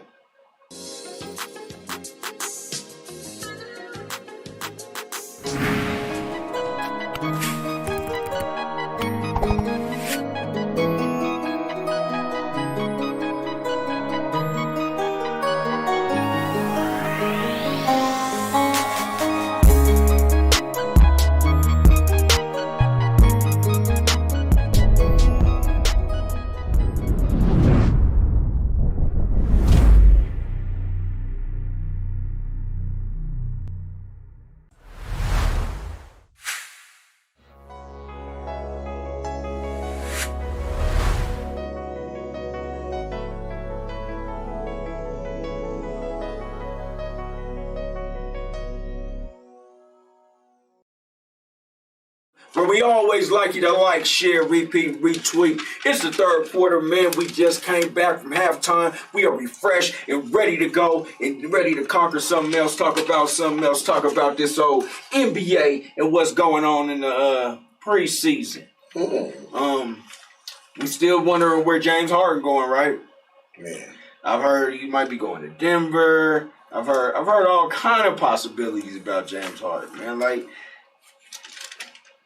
Where we always like you to like, share, repeat, retweet. It's the third quarter, man. We just came back from halftime. We are refreshed and ready to go and ready to conquer something else, talk about something else, talk about this old NBA and what's going on in the preseason. We still wondering where James Harden going, right? Man. I've heard he might be going to Denver. I've heard all kind of possibilities about James Harden, man. Like,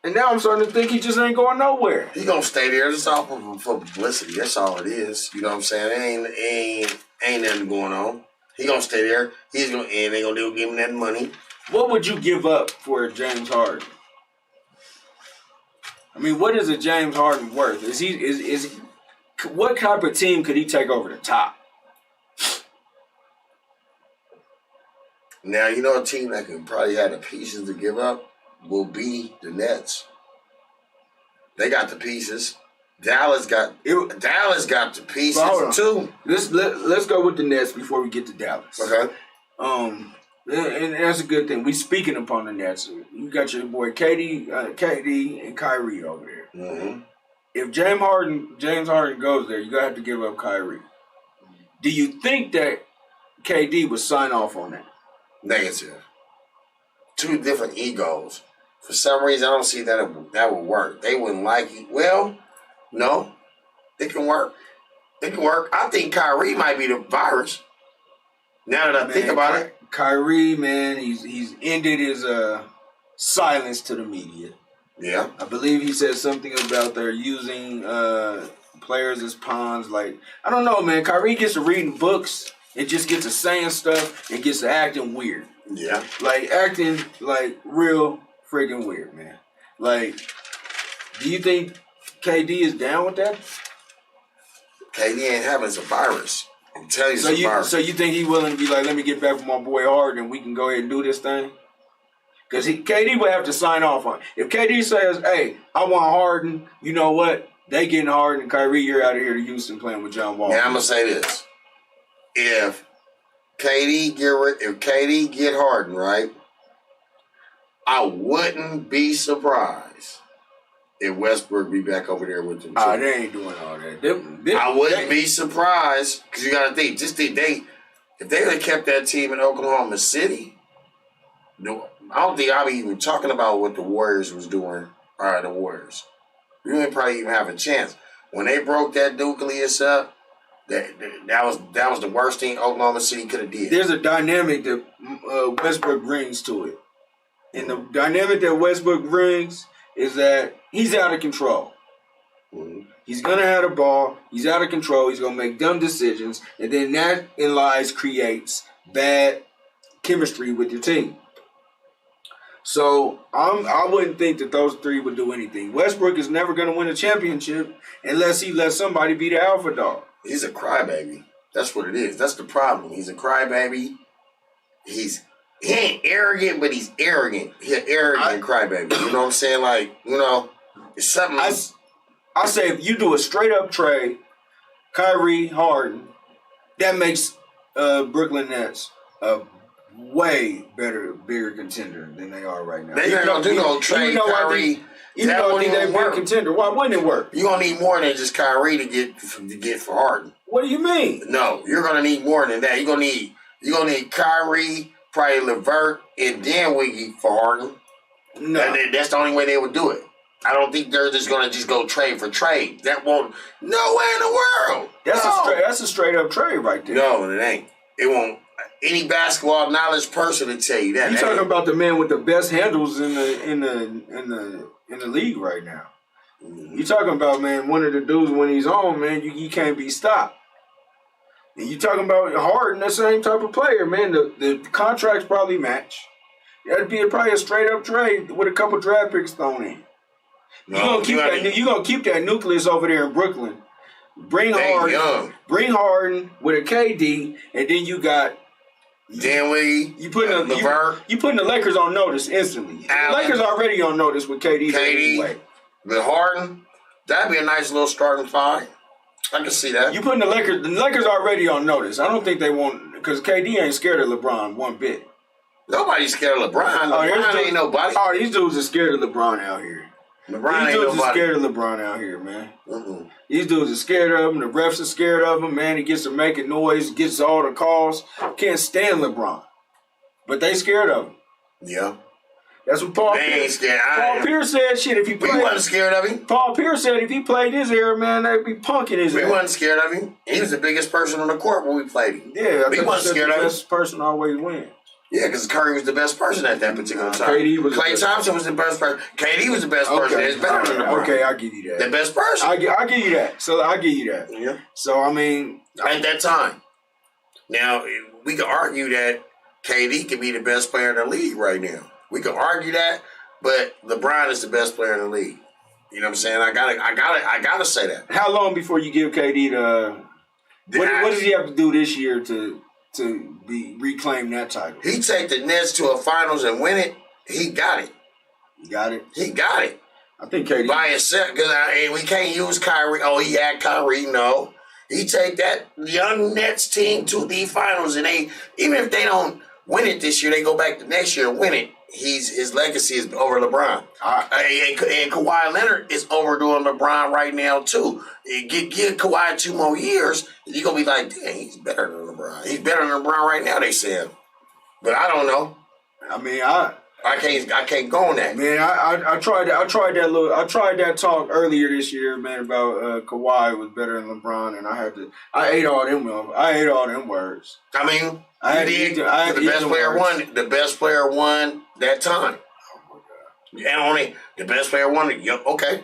and now I'm starting to think he just ain't going nowhere. He gonna stay there. It's all for publicity. That's all it is. You know what I'm saying? Ain't nothing going on. He gonna stay there. He's gonna and they gonna give him that money. What would you give up for James Harden? I mean, what is a James Harden worth? Is what type of team could he take over the top? Now you know a team that could probably have the pieces to give up will be the Nets. They got the pieces. Dallas got the pieces too. Let's go with the Nets before we get to Dallas. Okay. And that's a good thing. We speaking upon the Nets. You got your boy KD and Kyrie over there. Mm-hmm. If James Harden goes there, you're gonna have to give up Kyrie. Do you think that KD would sign off on that? Negative. Two different egos. For some reason, I don't see that would work. They wouldn't like it. Well, no, it can work. It can work. I think Kyrie might be the virus. Now that I think about it, Kyrie, man, he's ended his silence to the media. Yeah. I believe he said something about they're using players as pawns. Like, I don't know, man. Kyrie gets to reading books and just gets to saying stuff and gets to acting weird. Yeah. Like, acting like real freaking weird, man. Like, do you think KD is down with that? KD ain't having a virus. I'm telling you, So you think he willing to be like, let me get back with my boy Harden and we can go ahead and do this thing? Because KD would have to sign off on it. If KD says, hey, I want Harden, you know what? They getting Harden and Kyrie, you're out of here to Houston playing with John Wall. Now I'm gonna say this: if KD get Harden, right, I wouldn't be surprised if Westbrook be back over there with them. They ain't doing all that. I wouldn't be surprised because you got to think. If they would have kept that team in Oklahoma City, I don't think I'll be even talking about what the Warriors was doing. All right, the Warriors. We wouldn't probably even have a chance. When they broke that nucleus up, that was the worst thing Oklahoma City could have did. There's a dynamic that Westbrook brings to it. And the dynamic that Westbrook brings is that he's out of control. Mm-hmm. He's going to have the ball. He's out of control. He's going to make dumb decisions. And then that in lies creates bad chemistry with your team. So I wouldn't think that those three would do anything. Westbrook is never going to win a championship unless he lets somebody be the alpha dog. He's a crybaby. That's what it is. That's the problem. He's a crybaby. He ain't arrogant, but he's arrogant. He's an arrogant crybaby. You know what I'm saying? Like, it's something. I say if you do a straight up trade, Kyrie, Harden, that makes Brooklyn Nets a way bigger contender than they are right now. They ain't gonna do no trade, Kyrie. Even though I think they're a big contender, why wouldn't it work? You're gonna need more than just Kyrie to get for Harden. What do you mean? No, you're gonna need more than that. You're gonna need Kyrie, probably LeVert, and then Wiggy for Harden. No, that's the only way they would do it. I don't think they're just gonna go trade for trade. That won't. No way in the world. That's a straight up trade right there. No, it ain't. It won't. Any basketball knowledge person will tell you that. You talking about the man with the best handles in the league right now. Mm-hmm. You talking about, man, one of the dudes when he's on, man, you can't be stopped. And you talking about Harden, the same type of player, man. The contracts probably match. That'd be probably a straight up trade with a couple draft picks thrown in. You're gonna keep that nucleus over there in Brooklyn. Bring Harden with a KD, and then you got Dinwiddie. You putting the Lakers on notice instantly. The Lakers already on notice with KD. KD with Harden. That'd be a nice little starting five. I can see that. You putting the Lakers already on notice. I don't think they won't, because KD ain't scared of LeBron one bit. Nobody's scared of LeBron. LeBron ain't nobody. Oh, these dudes are scared of LeBron out here. These dudes are scared of LeBron out here, man. Mm-mm. These dudes are scared of him. The refs are scared of him, man. He gets to making noise, gets all the calls. Can't stand LeBron. But they scared of him. Yeah. That's what Paul Pierce said. Paul Pierce said, shit, if he played... We wasn't scared of him. Paul Pierce said if he played his era, man, they'd be punking his era. We wasn't scared of him. He was the biggest person on the court when we played him. Yeah, we wasn't scared of him. The best person always wins. Yeah, because Curry was the best person at that particular time. Klay Thompson was the best person. KD was the best person. It's better than LeBron. Okay, I'll give you that. The best person. I'll give you that. So I'll give you that. Yeah. So, I mean... At that time. Now, we could argue that KD could be the best player in the league right now. We could argue that, but LeBron is the best player in the league. You know what I'm saying? I gotta say that. How long before you give KD the... What does he have to do this year to reclaim that title? He take the Nets to a finals and win it. He got it. He got it? He got it. I think KD... By himself, because we can't use Kyrie. Oh, he had Kyrie. No. He take that young Nets team to the finals, and even if they don't win it this year, they go back the next year and win it. His legacy is over LeBron. And Kawhi Leonard is overdoing LeBron right now, too. Give Kawhi 2 more years, and you're going to be like, dang, he's better than LeBron. He's better than LeBron right now, they say. But I don't know. I mean, I can't go on that. Man, I tried that talk earlier this year, man, about Kawhi was better than LeBron, and I ate all them words. I mean, the best player won that time. Oh my God. And only the best player won it. Okay.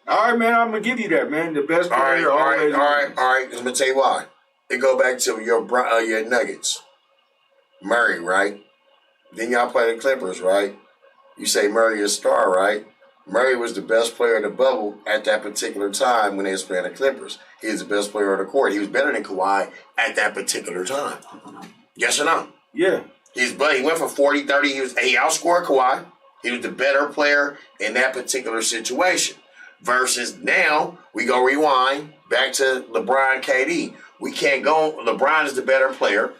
All right, man, I'm gonna give you that, man. The best player always. All right. Let me tell you why. It go back to your Nuggets. Murray, right? Then y'all play the Clippers, right? You say Murray is star, right? Murray was the best player in the bubble at that particular time when they was playing the Clippers. He was the best player on the court. He was better than Kawhi at that particular time. Yes or no? Yeah. He went for 40, 30. He outscored Kawhi. He was the better player in that particular situation. Versus now, we go rewind back to LeBron, KD. We can't go. LeBron is the better player.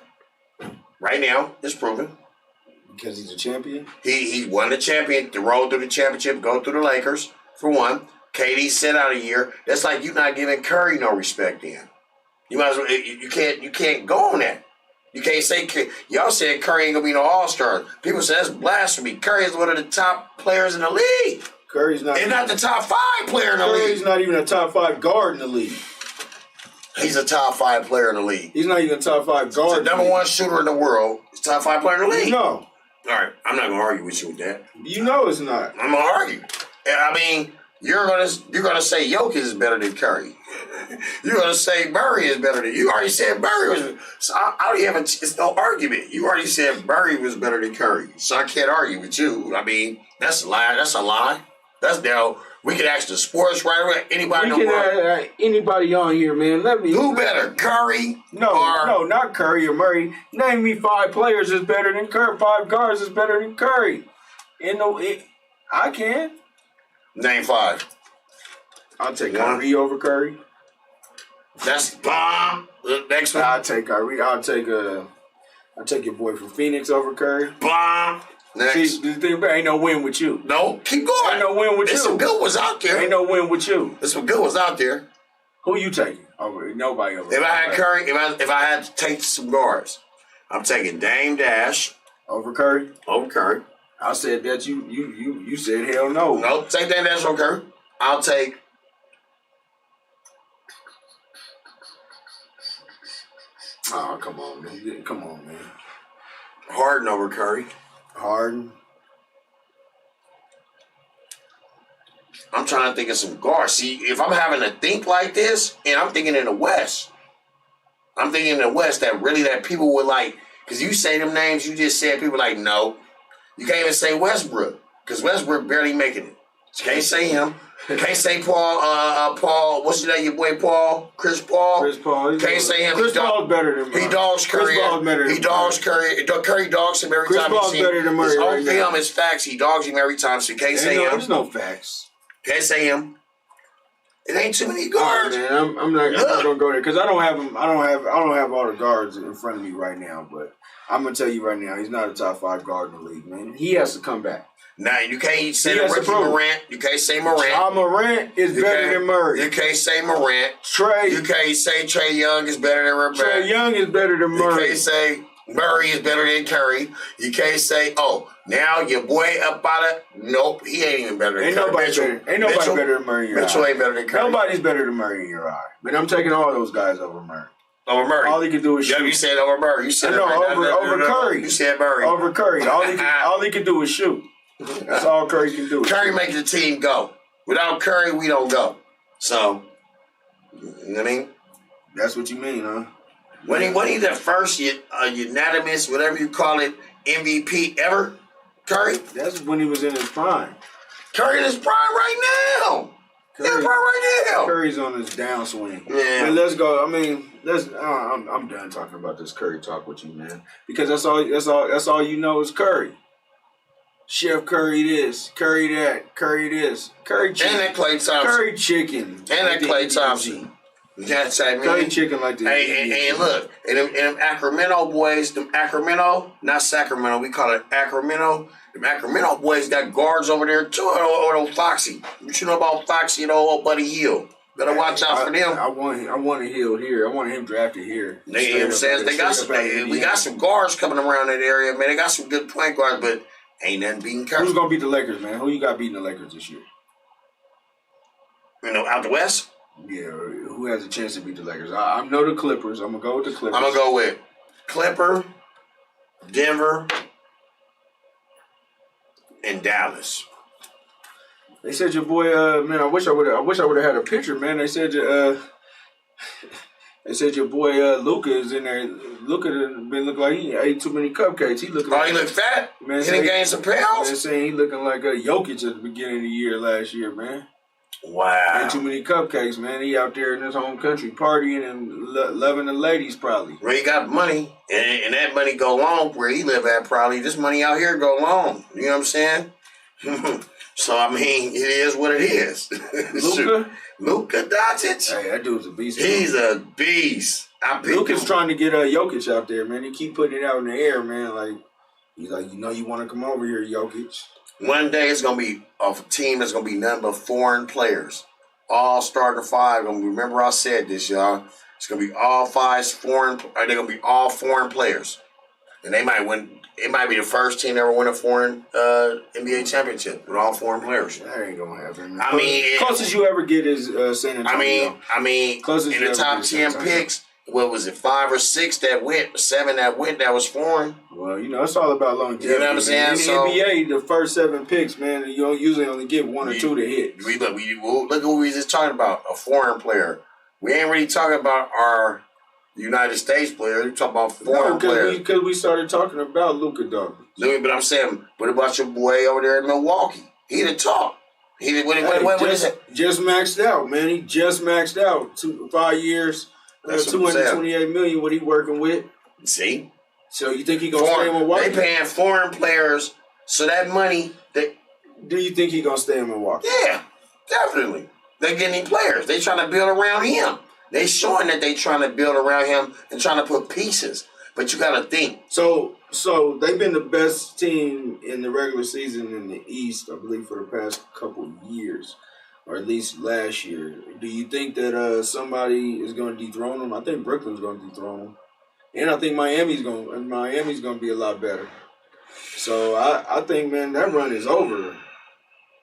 Right now, it's proven. Because he's a champion? He won the champion, the road through the championship, go through the Lakers, for one. KD sit out a year. That's like you not giving Curry no respect then. You might as well, you can't go on that. You can't say, y'all said Curry ain't gonna be no all-star. People say that's blasphemy. Curry is one of the top players in the league. Curry's not. And not the top 5 player in the league. Curry's not even a top 5 guard in the league. He's a top 5 player in the league. He's not even a top 5 guard. He's the number 1 shooter in the world. He's top 5 player in the league. No. All right, I'm not gonna argue with you with that. You know it's not. I'm gonna argue. I mean, you're gonna say Jokic is better than Curry. You're gonna say Murray is better than you. Already said Murray was. So I don't even have it's no argument. You already said Murray was better than Curry, so I can't argue with you. I mean, that's a lie. That's a lie. That's now. We can ask the sports writer, anybody in the world. Anybody on here, man. Let me. Who better, Curry? No, not Curry or Murray. Name me 5 players that's better than Curry. 5 guards that's better than Curry. I can. Name 5. I'll take Kyrie over Curry. That's bomb. Next one. I'll take Kyrie. I'll take your boy from Phoenix over Curry. Bomb. Next. See, the thing about ain't no win with you. No, keep going. Ain't no win with you. There's some good ones out there. Ain't no win with you. There's some good ones out there. Who you taking? Over nobody over. If I had Curry, if I had to take some guards, I'm taking Dame Dash over Curry. Over Curry. I said that you said hell no. No, take Dame Dash over Curry. I'll take. Oh, come on, man. Come on, man. Harden over Curry. Harden. I'm trying to think of some guards. See, if I'm having to think like this, and I'm thinking in the West. I'm thinking in the West that people would like, because you say them names, you just said people like, no. You can't even say Westbrook, because Westbrook barely making it. You can't say him. Can't say Paul, what's your name, your boy Paul? Chris Paul. Can't say him. Chris Paul's better than Murray. He dogs Curry. Chris Paul's better than He dogs Curry. Curry dogs him every time. Chris Paul's better than Murray. His own film is facts. He dogs him every time, so you can't say him. There's no facts. Can't say him. It ain't too many guards. Man, I'm not gonna go there because I don't have him. I don't have all the guards in front of me right now. But I'm gonna tell you right now, he's not a top 5 guard in the league, man. He has to come back. Now, you can't say Ricky Morant. You can't say Morant. Ja Morant is better than Murray. You can't say Morant. You can't say Trae Young is better than Morant. Trae Young is better than Murray. You can't say Murray is better than Curry. You can't say, now your boy up out of... Nope, he ain't even better than Curry. Ain't nobody better than Murray in your eye. Mitchell ain't better than Curry. Nobody's better than Murray in your eye. But I'm taking all those guys over Murray. Over Murray. All he can do is shoot. Yeah, you said over Murray. You said over Curry. You said Murray. Over Curry. All he can do is shoot. That's all Curry can do. Curry makes the team go. Without Curry, we don't go. So, you know what I mean? That's what you mean, huh? When he the first unanimous, whatever you call it, MVP ever, Curry? That's when he was in his prime. Curry in his prime right now. Curry's on his downswing. Yeah. But let's go. I mean, I'm done talking about this Curry talk with you, man. Because that's all you know is Curry. Chef Curry this, Curry that, Curry this, Curry chicken. And that Klay Thompson. Curry chicken. And that Klay Thompson. That's I mean. Curry chicken like this. Hey, and look, and them Acramento boys, not Sacramento, we call it Acramento. Them Acramento boys got guards over there too, or old Foxy. What you know about Foxy and old Buddy Hill? Better watch out for them. I want a Hill here. I want him drafted here. You know what I'm saying? We got some guards coming around that area, man. They got some good point guards, but Ain't nothing beating Curry. Who's gonna beat the Lakers, man? Who you got beating the Lakers this year? Out the West? Yeah, who has a chance to beat the Lakers? I know the Clippers. I'm gonna go with the Clippers. I'm gonna go with Clipper, Denver, and Dallas. They said your boy, man. I wish I would have had a picture, man. They said your boy Luka is in there. Luka been looking like he ate too many cupcakes. He looking. He look fat. Man, he done gained some pounds. Man, saying he looking like a Jokic at the beginning of the year last year, man. Wow. Ate too many cupcakes, man. He out there in his home country partying and loving the ladies, probably. Well, he got money, and that money go long where he live at. Probably this money out here go long. You know what I'm saying? So I mean, it is what it is. Luka Doncic. Hey, that dude's a beast. He's a beast. Luka's trying to get Jokic out there, man. He keep putting it out in the air, man. Like he's like, you want to come over here, Jokic. One day it's gonna be a team that's gonna be nothing but foreign players. All starting five. Remember I said this, y'all. It's gonna be all five foreign. They're gonna be all foreign players, and they might win. It might be the first team to ever win a foreign NBA championship with all foreign players. That ain't gonna happen. I mean, closest you ever get is San Antonio. I mean, closest in the top 10 picks. What was it, 5 or 6 that went, 7 that went that was foreign? Well, it's all about longevity. You know what I'm saying? In the NBA, the first 7 picks, man, you don't usually only get 1 or 2 to hit. Look at what we were just talking about, a foreign player. We ain't really talking about our United States players. We talking about foreign players. Because we started talking about Luka Doncic. But I'm saying, what about your boy over there in Milwaukee? He done talk. What is it? Just maxed out, man. He just maxed out. 5 years. $228 million. What he working with? See, so you think he gonna stay in Milwaukee? They paying foreign players, so that money. Do you think he gonna stay in Milwaukee? Yeah, definitely. They getting players. They trying to build around him. They showing that they trying to build around him and trying to put pieces. But you got to think. So they've been the best team in the regular season in the East, I believe, for the past couple of years. Or at least last year. Do you think that somebody is going to dethrone them? I think Brooklyn's going to dethrone them, and I think Miami's going to be a lot better. So I think, man, that run is over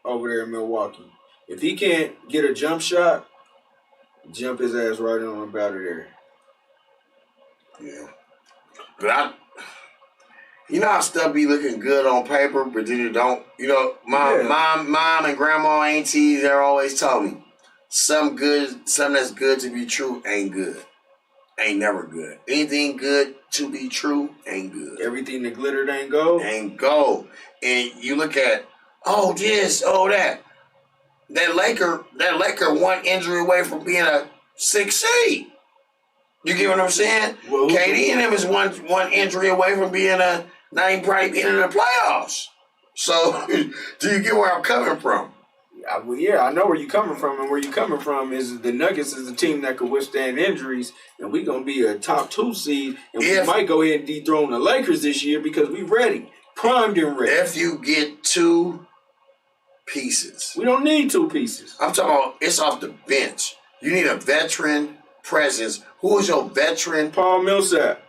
there in Milwaukee. If he can't get a jump shot, jump his ass right on up out of there. Yeah, but how stuff be looking good on paper, but then you don't. Mom and grandma, aunties, they're always told me something that's good to be true ain't good. Ain't never good. Anything good to be true ain't good. Everything that glittered ain't gold. Ain't gold. And you look at, this, that. That Laker 1 injury away from being a 6 seed. You get what I'm saying? Well, KD and him is one injury away from being not even probably being in the playoffs. So, do you get where I'm coming from? I know where you're coming from, and where you're coming from is the Nuggets is a team that could withstand injuries, and we're going to be a top 2 seed, and we might go ahead and dethrone the Lakers this year because we're ready, primed and ready. If you get 2 pieces. We don't need 2 pieces. I'm talking about it's off the bench. You need a veteran presence. Who is your veteran? Paul Millsap.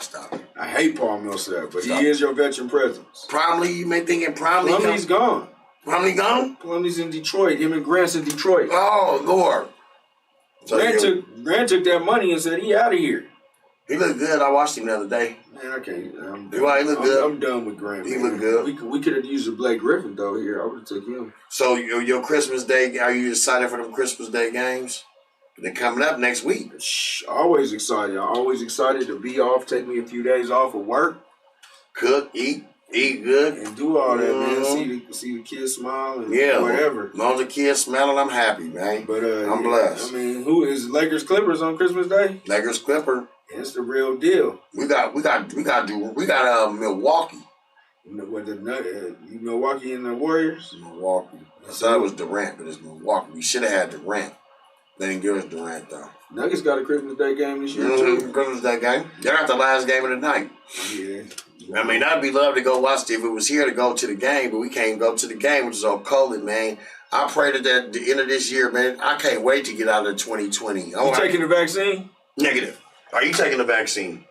Stop it. I hate Paul Millsap, but he is your veteran presence. Plumlee, you may think Plumlee's gone. Plumlee gone? Plumlee's in Detroit. Him and Grant's in Detroit. Oh, Lord. So Grant took that money and said he out of here. He looked good. I watched him the other day. Man, I can't. He looked good. I'm done with Grant. He looked good. We could have used a Blake Griffin though here. I would have took him. So your Christmas Day, are you excited for them Christmas Day games? They're coming up next week. Always excited. I'm always excited to be off. Take me a few days off of work. Cook, eat good, and do all that, man. See the kids smile and whatever. As long as the kids smiling, I'm happy, man. But I'm blessed. I mean, who is Lakers Clippers on Christmas Day? Lakers Clipper. It's the real deal. We got Milwaukee. Milwaukee and the Warriors. Milwaukee. I thought it was Durant, but it's Milwaukee. We should have had Durant. They didn't give us Durant though. Nuggets got a Christmas Day game this year too. Christmas Day game. They got the last game of the night. Yeah. I mean, I'd be love to go watch it if it was here to go to the game, but we can't go to the game, which is on COVID, man. I pray that at the end of this year, man, I can't wait to get out of 2020. You taking the vaccine? Negative. Are you taking the vaccine?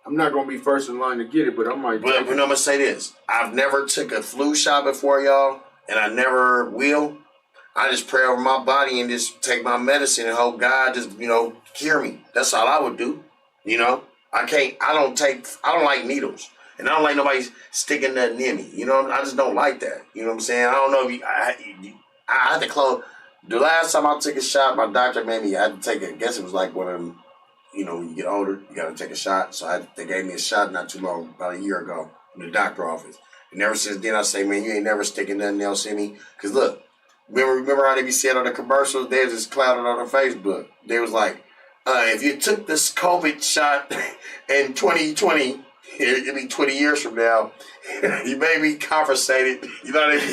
I'm not gonna be first in line to get it, but I might. But I'm gonna say this: I've never took a flu shot before, y'all, and I never will. I just pray over my body and just take my medicine and hope God just cure me. That's all I would do. I don't like needles, and I don't like nobody sticking nothing in me. I just don't like that. You know what I'm saying? I don't know if I had to close. The last time I took a shot, my doctor made me. I had to take it. I guess it was like one of them. When you get older, you got to take a shot. So they gave me a shot not too long, about a year ago, in the doctor office. And ever since then, I say, man, you ain't never sticking nothing else in me. Because look, remember how they be saying on the commercials? They just clouded on Facebook. They was like, if you took this COVID shot in 2020, it'll be 20 years from now, you may be compensated. You know what I mean?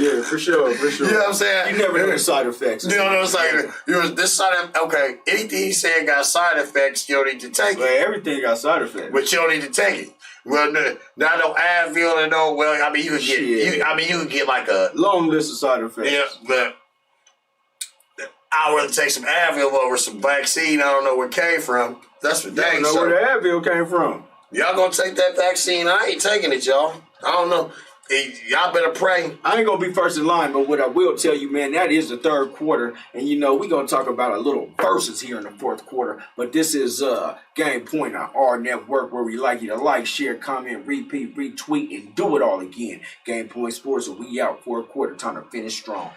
Yeah, for sure. You know what I'm saying? You never know the side effects. You know what I'm saying? This side okay, anything he said got side effects, you don't need to take it. Well, everything got side effects. But you don't need to take it. Well, not no Advil and no, I mean, you can get like a long list of side effects. Yeah, but I'd rather take some Advil over some vaccine I don't know where it came from. That's what they know where the Advil came from. Y'all gonna take that vaccine? I ain't taking it, y'all. I don't know. Y'all better pray. I ain't gonna be first in line, but what I will tell you, man, that is the third quarter, and we gonna talk about a little verses here in the fourth quarter. But this is Game Point on AHRR Network, where we like you to like, share, comment, repeat, retweet, and do it all again. Game Point Sports, and we out fourth quarter, time to finish strong.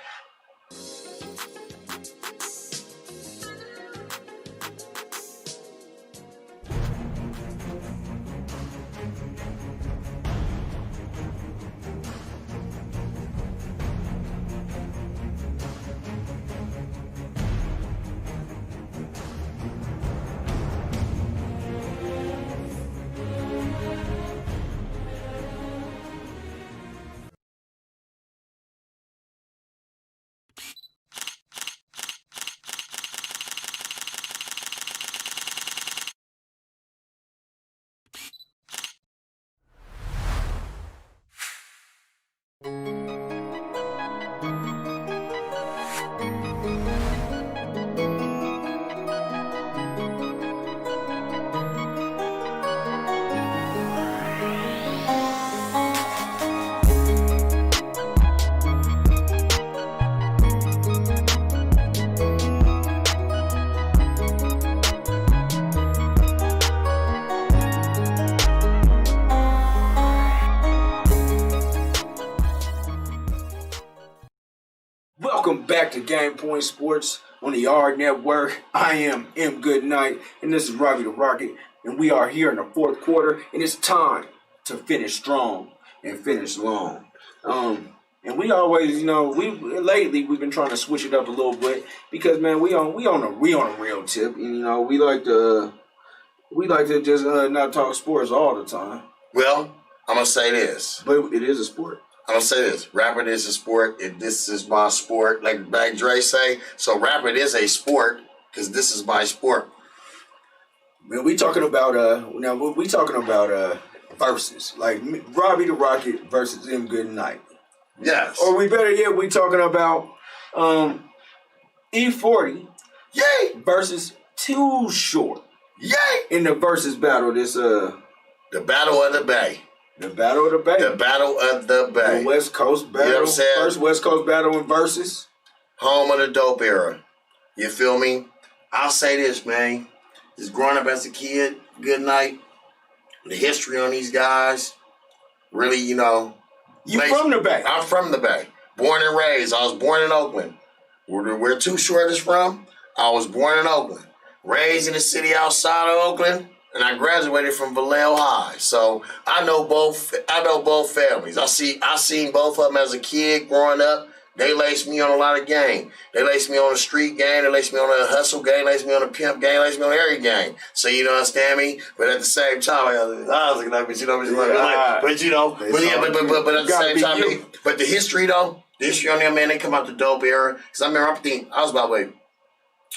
Welcome back to Game Point Sports on the AHRR Network. I am M. Goodnight, and this is Robbie the Rocket, and we are here in the fourth quarter, and it's time to finish strong and finish long. And we always, we've been trying to switch it up a little bit because, man, we on a real tip, and we like to just not talk sports all the time. Well, I'm gonna say this, but it is a sport. I'm gonna say this: rapping is a sport, and this is my sport. Like Dre say, so rapping is a sport because this is my sport. Man, we talking about versus like Robbie the Rocket versus M. Goodnight. Yes. Or we better yet, we talking about E40 Yay versus Too Short. Yay! In the versus battle, the Battle of the Bay. The Battle of the Bay. The Battle of the Bay. The West Coast battle. You know what I'm saying? First West Coast battle in versus. Home of the dope era. You feel me? I'll say this, man. Just growing up as a kid, good night. The history on these guys, really, You from the Bay? I'm from the Bay. Born and raised. I was born in Oakland. Where Too Short is from, I was born in Oakland. Raised in the city outside of Oakland, and I graduated from Vallejo High. So I know both families. I seen both of them as a kid growing up. They laced me on a lot of game. They laced me on a street game. They laced me on a hustle game. They laced me on a pimp game. They laced me on every game. So you understand me? But at the same time, I was looking at me, but at the same time, but the history on them, man, they come out the dope era. Because I remember, I was about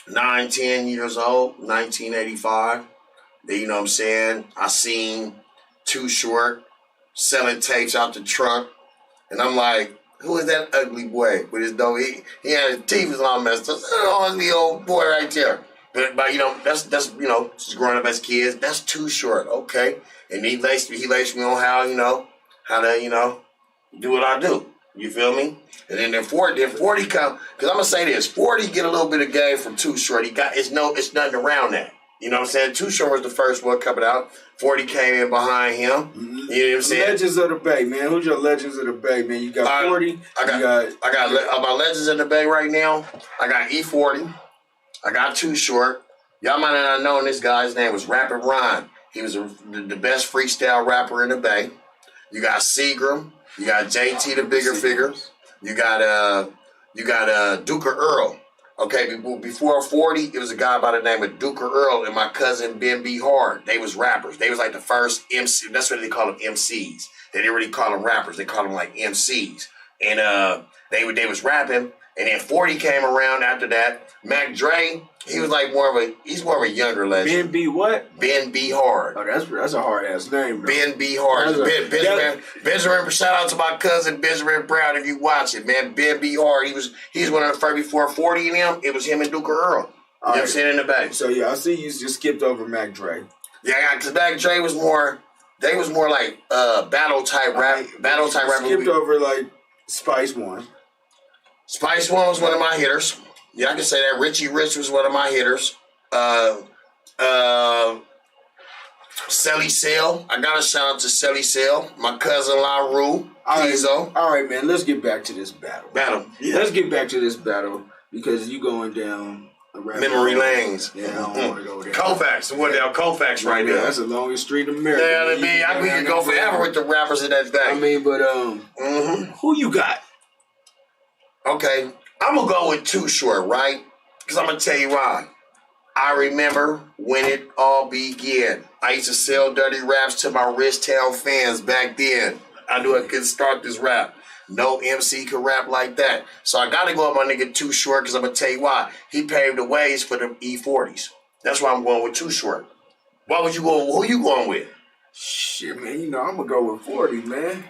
9, 10 years old, 1985. You know what I'm saying? I seen Too Short selling tapes out the trunk, and I'm like, who is that ugly boy with his dough? He had his teeth was all messed up. Oh, the old boy right there. But you know, that's just growing up as kids. That's Too Short, okay. And he laced me on how to do what I do. You feel me? And then 40 come, because I'm gonna say this: 40 get a little bit of game from Too Short. It's nothing around that. You know what I'm saying? Too Short was the first one coming out. 40 came in behind him. Mm-hmm. You know what I'm saying? Legends of the Bay, man. Who's your Legends of the Bay, man? You got 40. I got my Legends of the Bay right now. I got E40. I got Too Short. Y'all might not have known this guy. His name was Rapid Ron. He was the best freestyle rapper in the Bay. You got Seagram. You got JT, the bigger figure. You got Duker Earl. Okay, before 40, it was a guy by the name of Duker Earl and my cousin Ben B. Hard. They was rappers. They was like the first MC. That's what they call them, MCs. They didn't really call them rappers. They called them like MCs. And they was rapping. And then 40 came around after that. Mac Dre, he was like he's more of a younger legend. Ben B. what? Ben B. Hard. Oh, that's a hard ass name, bro. Ben B. Hard. Benjamin, shout out to my cousin Benjamin Brown if you watch it, man. Ben B. Hard. He's one of the first before 40 and him. It was him and Duker Earl. You know what I'm saying, in the back. So yeah, I see you just skipped over Mac Dre. Yeah, because Mac Dre was more like battle type rap. Battle type rap. Skipped over like Spice One. Spice One was one of my hitters. Yeah, I can say that. Richie Rich was one of my hitters. Selly Sale. I got to shout out to Selly Sale. My cousin La Rue. All right, man. Let's get back to this battle. Yeah. Let's get back to this battle because you going down memory lanes. Yeah, I don't want to go there. Colfax. I'm going down Colfax right now. That's the longest street in America. Yeah, we could go forever with the rappers in that day. I mean, but who you got? Okay, I'm going to go with Too Short, right? Because I'm going to tell you why. I remember when it all began. I used to sell dirty raps to my Rich Town fans back then. I knew I couldn't start this rap. No MC could rap like that. So I got to go with my nigga Too Short because I'm going to tell you why. He paved the ways for them E40s. That's why I'm going with Too Short. Why would you go? Who you going with? Shit, man. You know, I'm going to go with 40, man.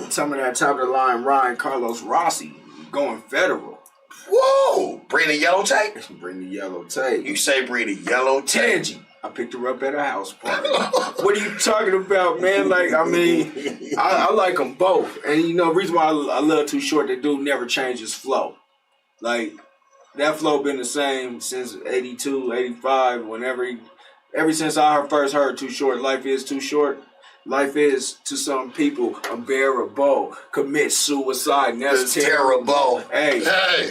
Some of that top of the line Ryan Carlos Rossi going federal. Whoa! Bring the yellow tape? Bring the yellow tape. You say bring the yellow tape. Tangy. I picked her up at a house party. What are you talking about, man? Like, I mean, I like them both. And, you know, the reason why I love Too Short, the dude never changes flow. Like, that flow been the same since 82, 85, ever since I first heard Too Short, Life is Too Short. Life is, to some people, unbearable. Commit suicide, and that's terrible. Hey,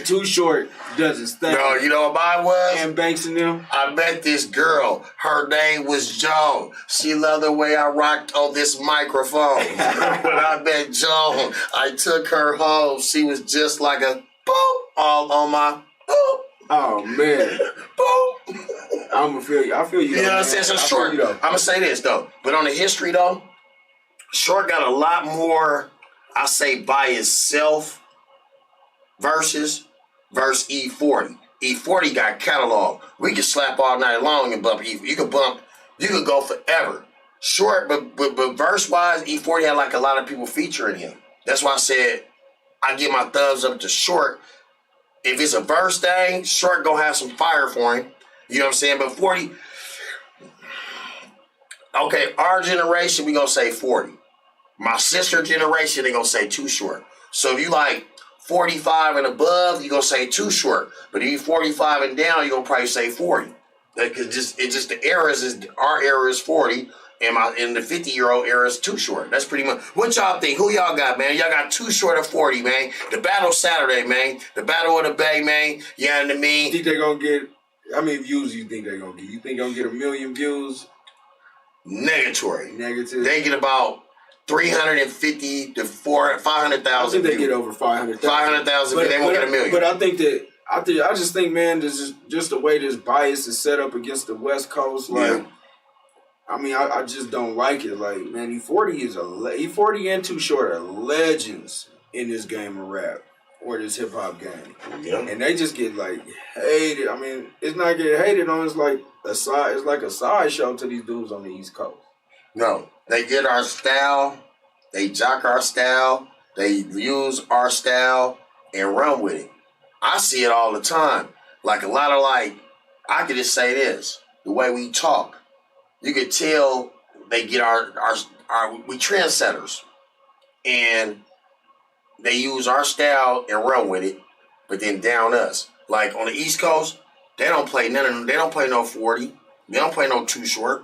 Too Short does his thing. No, you know what mine was? And Banks and them. I met this girl. Her name was Joan. She loved the way I rocked on this microphone. When I met Joan, I took her home. She was just like a boop, all on my boop. Oh, man. Boop. I'm going to feel you. I feel you. You know what I'm saying? So Short, I'm going to say this, though. But on the history, though, Short got a lot more, I say, by itself versus E40. E40 got catalog. We can slap all night long and bump E40. You could go forever. Short, but verse-wise, E40 had like a lot of people featuring him. That's why I said I give my thumbs up to Short. If it's a verse thing, Short gonna have some fire for him. You know what I'm saying? But 40, okay, our generation, we gonna say 40. My sister generation, they gonna say Too Short. So if you like 45 and above, you gonna say Too Short. But if you 45 and down, you gonna probably say 40. Because the eras is, our era is 40, and the 50-year-old era is Too Short. That's pretty much. What y'all think? Who y'all got, man? Y'all got Too Short or 40, man? The battle Saturday, man. The battle of the Bay, man. You know what I mean? You think they gonna get, how many views you think they gonna get? You think they gonna get 1 million views? Negatory. Negative. They get about 350 to 500,000. I think they get over 500,000. 500,000, but they won't get 1 million. But I just think, man, this is just the way this bias is set up against the West Coast. Like, yeah. I mean, I just don't like it. Like, man, E40 and Too Short are legends in this game of rap or this hip hop game. Yeah. And they just get like hated. I mean, it's not getting hated on. It's like a sideshow to these dudes on the East Coast. No, they get our style, they jock our style, they use our style and run with it. I see it all the time. Like a lot of I could just say this: the way we talk, you could tell they get our we trendsetters, and they use our style and run with it, but then down us. Like on the East Coast, they don't play none of them. They don't play no 40. They don't play no too short.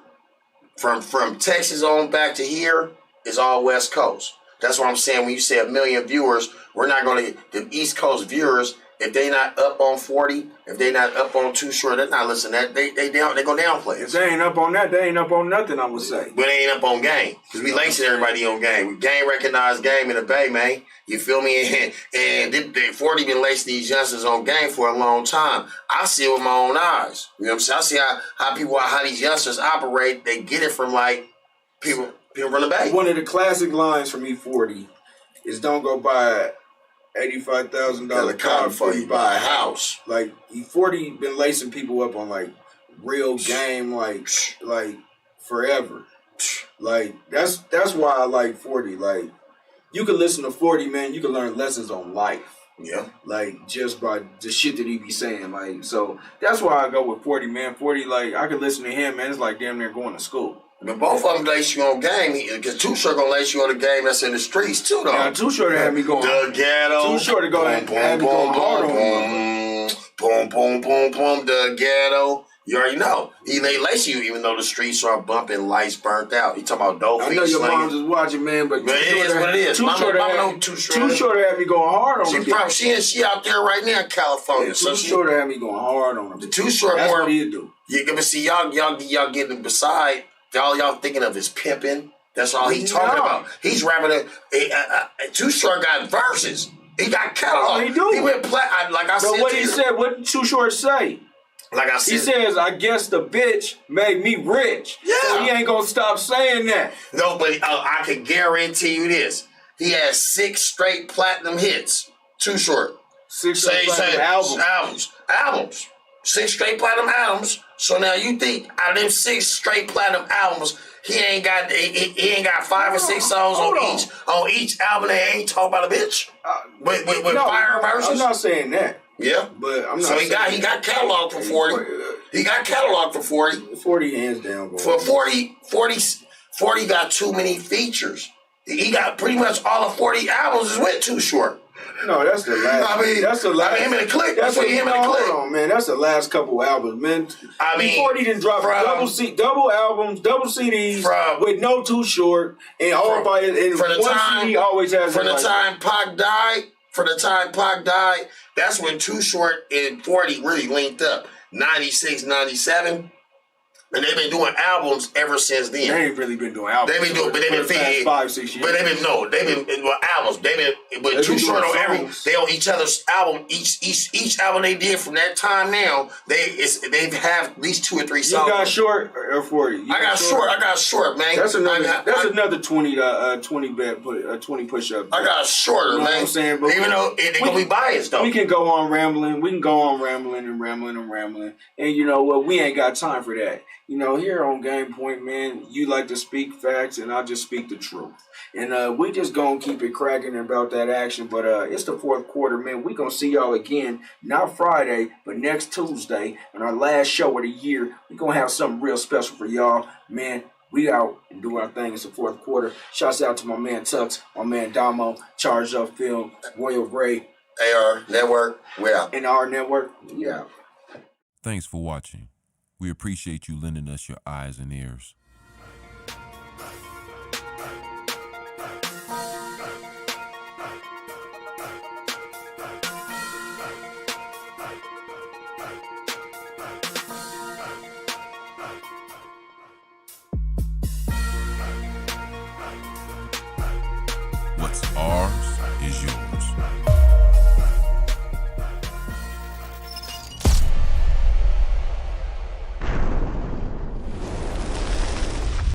From Texas on back to here is all West Coast. That's what I'm saying. When you say 1 million viewers, we're not going to the East Coast viewers. If they not up on 40, if they not up on too short, they're not listening. That they go downplay. If they ain't up on that, they ain't up on nothing. I would say. But they ain't up on game because we lacing everybody on game. We game recognized game in the Bay, man. You feel me? And 40 been lacing these youngsters on game for a long time. I see it with my own eyes. You know what I'm saying? I see how these youngsters operate. They get it from like people from the Bay. One of the classic lines from E40 is "Don't go buy $85,000 car before you buy a house." Like E40 been lacing people up on like real game, like forever. Like that's why I like 40. Like you can listen to 40, man. You can learn lessons on life. Yeah. Like just by the shit that he be saying. Like so that's why I go with 40, man. 40, like I can listen to him, man. It's like damn near going to school. But both of them lace you on game. Because Too Short gonna lace you on the game that's in the streets too, though. Yeah, Too Short to have me going. The ghetto. Too Short to go and have me going hard on him. Boom, boom, boom, boom. The ghetto. You already know. They lace you even though the streets are bumping, lights burnt out. You talking about dope I know your mom's is watching, man, but it is what it is. Too Short to have me going hard on him. She out there right now in California. Yeah, Too Short to have me going hard on him. The Too Short that's more. What he'd do. You gonna see y'all getting beside. All y'all thinking of is pimping. That's all he talking about. He's rapping. Too Short got verses. He got catalog. He do. He went like I said. But what he said, what did Too Short say? Like I said, he says, "I guess the bitch made me rich." Yeah. So he ain't gonna stop saying that. No, but I can guarantee you this: he has 6 straight platinum hits. Too Short. 6 straight platinum albums. 6 straight platinum albums. So now you think out of them 6 straight platinum albums, he ain't got 5 or 6 songs on each album that ain't talking about a bitch with fire verses. I'm not saying that. Yeah, but I'm not. So he got catalog for 40. He got catalog for 40. 40 hands down. For 40 got too many features. He got pretty much all of 40 albums is with Too Short. No, that's the last. That's the last. Him in the click. That's what him in the click. Hold on, man. That's the last couple albums, man. 40 didn't drop double albums, double CDs with no Too Short, and all by and one CD always has. From the time Pac died, that's when Too Short and 40 really linked up. 96, 97. And they've been doing albums ever since then. They ain't really been doing albums. They've been doing, but they've been feeding 5, 6 years. But they've been albums. But Too Short on they on each other's album. Each album they did from that time now, they have at least 2 or 3 songs. You got Short or 40? I got short, man. That's another 20 push up. I got Shorter, you know man. What I'm saying, but even though they're gonna be biased though. We can go on rambling. We can go on rambling and rambling and rambling. And you know what? We ain't got time for that. You know, here on Game Point, man, you like to speak facts, and I just speak the truth. And we just gonna keep it cracking about that action. But it's the 4th quarter, man. We gonna see y'all again, not Friday, but next Tuesday, on our last show of the year. We gonna have something real special for y'all, man. We out and do our thing. It's the 4th quarter. Shouts out to my man Tux, my man Damo, Charged Up Film, Royal Gray, AHRR Network. We out. AHRR Network. We out. Thanks for watching. We appreciate you lending us your eyes and ears.